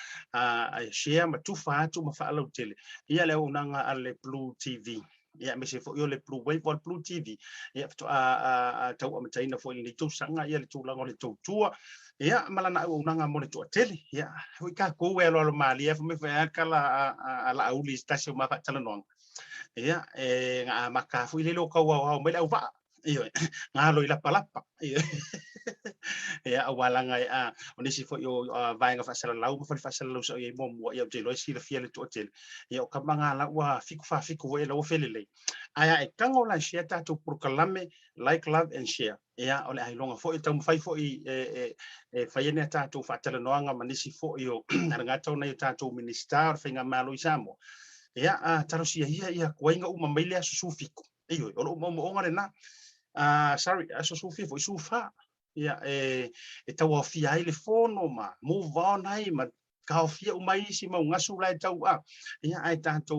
share ma tu fa tu ma fa lo tele ia le o nanga ale BLU TV ia me se fo yo le Blue Wave or Blue TV ia to tau o mataina fo ni tu sanga ia le tu lango le tu tua ia malana o nanga mo le tu tele ia wi ka ko e lo mali e me fa kala ala uli stasio ma fa tala non ia nga maka fu le lo ka wa me le va iyo nga lo ila palapa iyo ia awalanga oni si fo yo vai nga fa sala lau fa sala lau so ye mo mo ia je lo si le fiele tu tele ia o ka manga la wa fiku e lo felele aya e kango la share to proclame like love and share ia ole ai longa fo tam fai fo fai ne to fa tele noanga manisi fo yo nga to na to minister fa nga malo isamo ia taro si ia ko inga uma maile su fiku iyo o mo ngare na sorry aso sufi foi sufa ia e tau fia ile fono ma move on ai ma ka fia o mai si ma ngasu lai tau ia ai tanto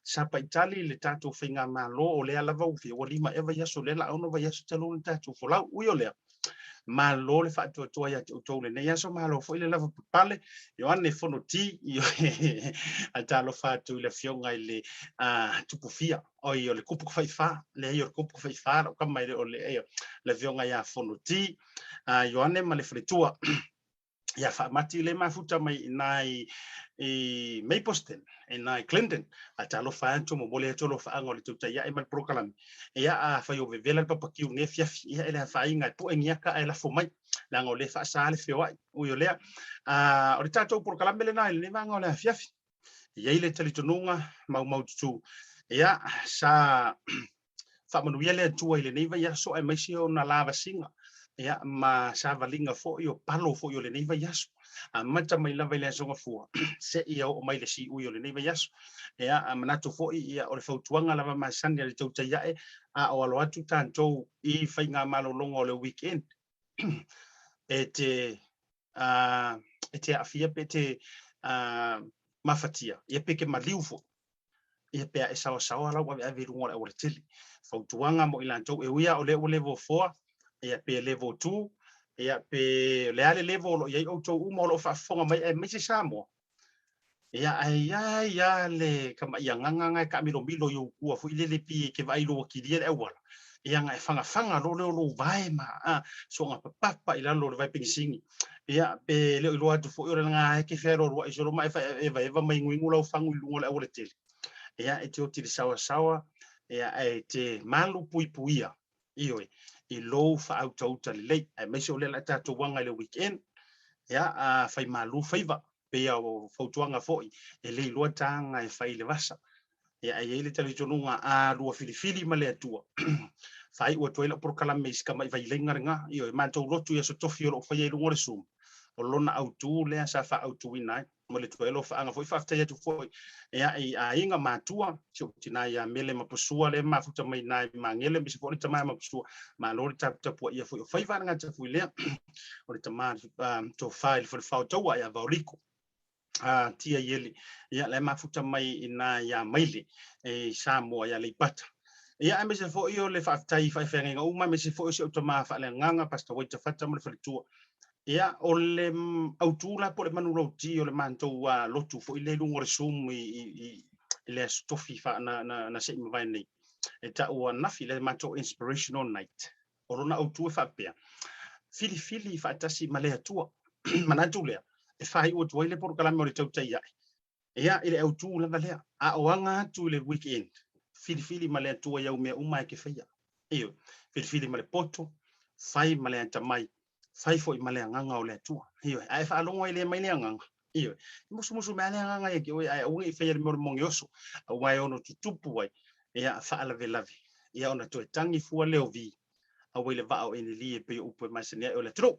sapa itali le tanto finga malo o le ala vau fia o lima eva ia so le la ono va ia so talo tanto fola uio le malo le fa to ia to le ia so malo foi le lava pale yo ane fono ti io atalo fa tu le fionga ile tupu fia o io le kupu fai fa le io kupu fai fa o kama ile o le fionga ia fono ti yo ane ma le fritua ia fa mati le mafuta mai nai mai posten nai Clinton atalo fa to mo bole to lo fa ngol tu ia e mal program ia fa yo vela papa ki ne fia ia ele fa inga pu engia ka ela fo mai la ngol le fa sa le fio u yo le o le tato program le nai le va ngol fia ia ile tali tonunga mau tu ia sa fa manu ia le tu ile nei va ia so e mai si ona lava singa ia ma sa valinga fo yo palo fo yo le nei va yaso mata mai lava le songa fo se ia o mai le si u yo le nei va yaso ia manato fo ia o le fautuanga lava ma sande le tau tai o alo atu tanto I fainga malo longo le weekend ete afia pete mafatia ia peke maliu fo ia pe e sawa la wa ave runga o le tili fautuanga mo ilanto e uia o le level 4 ia pe level 2 ia pe le ale level ia o to umo lo fa fonga mai e misi Samoa ia ia le kama ia nganga ka milo yo ku fu ile le pi ke vai lo ki dia e wala ia nga fanga lo vai ma so nga papa ila lo vai pinsingi ia pe le lo atu fu ora nga ke fero ro I so mai eva mai ngwingu lo fangu lu le tele ia e te o tiri sawa ia e te malu puipuia io I lo fa auto le ai mai so le la tato wanga le weekend ia fai malu faiva pe o fautuanga foi e le lo tanga e fai le vasa ia ai le tali tonunga lua filifili ma le atua fai o toila por kala mes kama vai lenga nga io e manto lotu ia so tofi o fai le ngore sum o lona autu le sa fa autu ina mo le toilo fa anga foi fa ta tu foi ia ai inga matua so tina ia mele ma posua le ma futa mai nai mangele mi se foi tama ma posua ma lo ta po ia foi fai va nga ta foi le o le tama to file for fautua ia vaurico tia yeli ia le mafuta mai ina ia maili e Samoa ia le pata ia me se fo io le faftai fa fenga uma me se fo se automa fa le nganga pasta wait fata mo le fritua ia o le autula po le manulo ti o le manto lotu fo ile lungo resum I le stofi fa na se mai nei e ta o na file manto inspirational night o lona autu fa pe fili fa tasi male atua manatulea e fai o toile por kala mo le tautai ia ile autu la valea o anga tu le weekend fili male atua ia me uma ke faia io fili male poto fai male tamai fai foi male nganga o le atua io ai fa longo ile mai le nganga io musu male nganga e ke ai o ngi faia mo mongioso o mai ono tutupu wai ia fa ala velavi ia ona to tangi fu le ovi a wile va o eni li pe upo masenia o le tro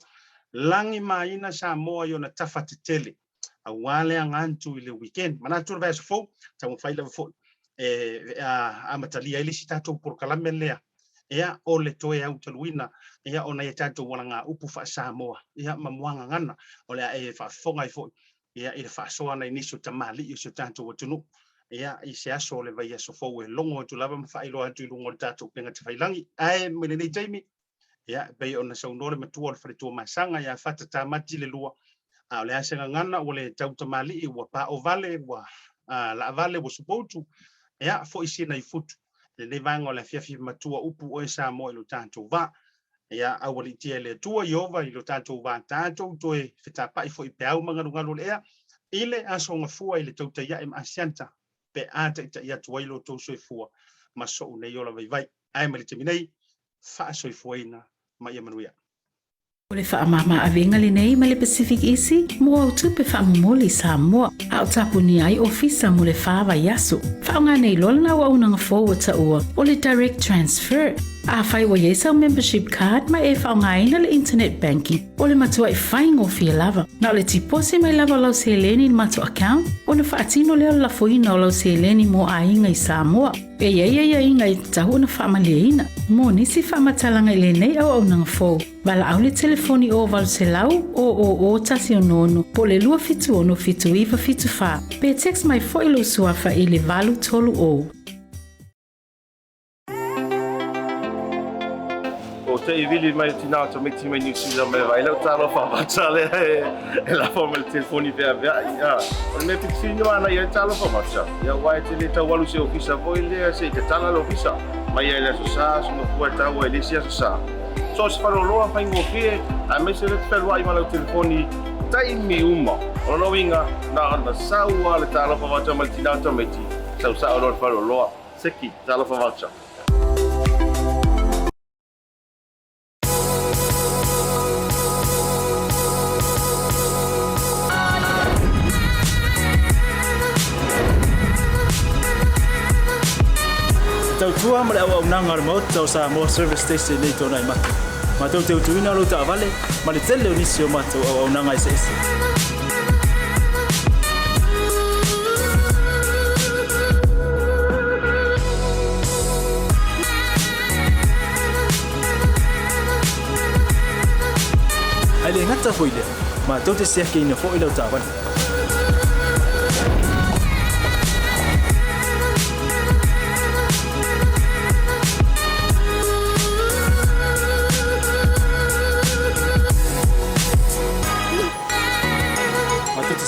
langi maina Samoa yo na tafatitele a wale angantu ile weekend mana tur va fo tamo faila fo amatalia ile sitato por kalamelea ia o le toe au taluina ia ona ia tanto wanga upu fa Samoa ia mamwanga ngana o le e fa fonga fo ia ile fa so ana iniso tamali yo so tanto watunu ia I se aso le vai so fo e longo tu lava fa ilo atu longo tato penga te failangi ai mene nei Jamie ia bei ona saunore matua le fritua masanga ia Fata Tamati le lua o le asenga ngana o le tautamali wa pa o vale wa la vale wo supotu ia fo isi na ifutu le nei vanga le fiafi matua upu o Samoa I lo tātou wā. Ia awali tia le tua Iova I lo tātou wā tātou toe whetapa I fo I peau mangaru lea. Ile aso ngafua I le TAUTAI ma ASIATA pe ata ita ia tuai lo tau soifua ma so nei ola vai ai mali te minei fa soifuaina ma ia manuia. O le whaamama awenga le nei ma le Pacific Isi, mo au tupe whaamumoli Samoa, au tapuni ai ofisa mo le whaawa yaso. Whaonga nei lolna wa unanga forward ta ua, o le direct transfer. A whai wa yesa membership card ma e whaonga ina le internet banking, o le matua I whaingo fia lava. Na o le tipose mai lava lau se leni ni matua account, o na whaatino leo la foina o lau se leni mo a inga I Samoa. E ia inga I tahu na whaamalia mo nisi whaamatalanga I le nei au nanga fo. Wala au le telefoni o walu se lau o tasi o nono po le lua fitu ono fitu iwa fitu wha. Pe text mai fo ilo suafa I le valu tolu o. O te I vili mai tina to me tima New Zealand me vai lau talo fa matale e la forma le telefoni vea ya. O me pitsinyo ana ia talo fa matsa. Ya wai te le tawalu se ofisa voi le se te tala lo ofisa. Mai ia le so no puerta o ele sia so so se faro loa fai ngofie a me se le pelo ai mala telefoni taimi uma o no winga na ana saua le talo fa vacha maltina tometi sa o faro loa seki talo fa vacha Tua ma le au nanga remote tau Samoa service station nei tona I matu. Ma tau te utuina lo ta vale, ma le tele o nisi o matu au nanga ese. Ai le ngata foile, ma tau te sia ke ina fo ilo ta vale.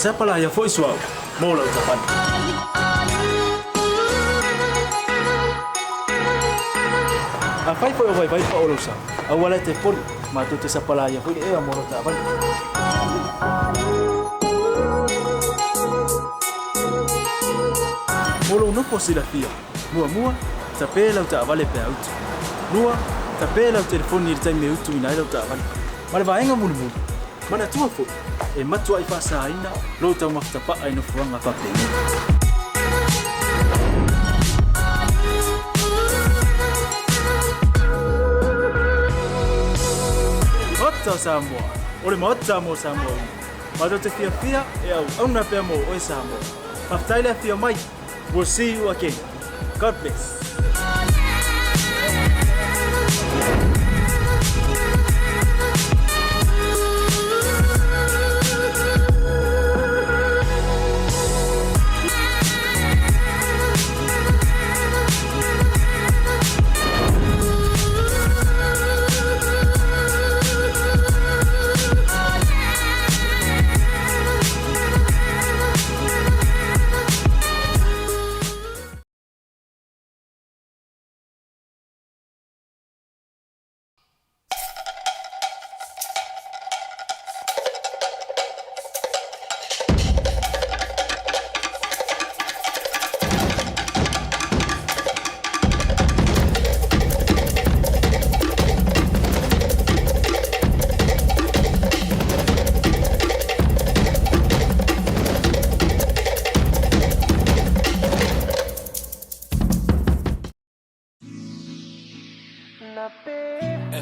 Siapa lah yang voice wow, mau lah ucapan. Apa itu yang baik pak orang sah? Awalnya telepon, matu tu siapa lah yang voice mau lah ucapan. Mulu no posilah dia, mua tapi lah ucapan lebih out. Mua tapi lah telefon ni time out tu inai lah ucapan. Malah bayang mulu. Mana tua fo e matua I fasa ina lo tau maktapa ai no fuanga pape Mota Samoa ole mota mo Samoa Mado te fia e au na pe mo o Samoa Aftaila fia mai we'll see you again God bless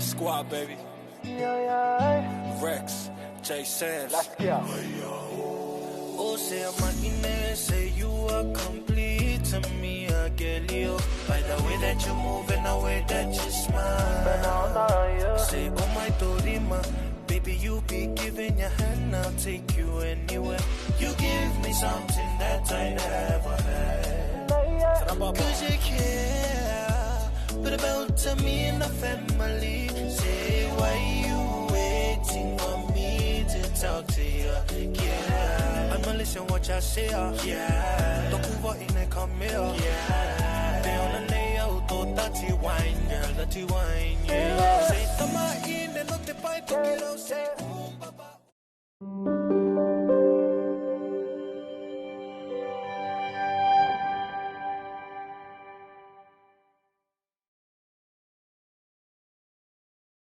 Squad, baby. Rex, J. Sands. Oh, say I'm a say you are complete to me, I get you. By the way that you move and the way that you smile. Say, oh my Dorima, baby, you be giving your hand, I'll take you anywhere. You give me something that I never had. Cause you care, but about to me and the family. Say, why you waiting on me to talk to you? Yeah, I'ma listen what y'all say. Yeah, don't move in and come here. Yeah, they on the nail, la tiwain, yeah. Say tamai, ne no te pai, toki rau, say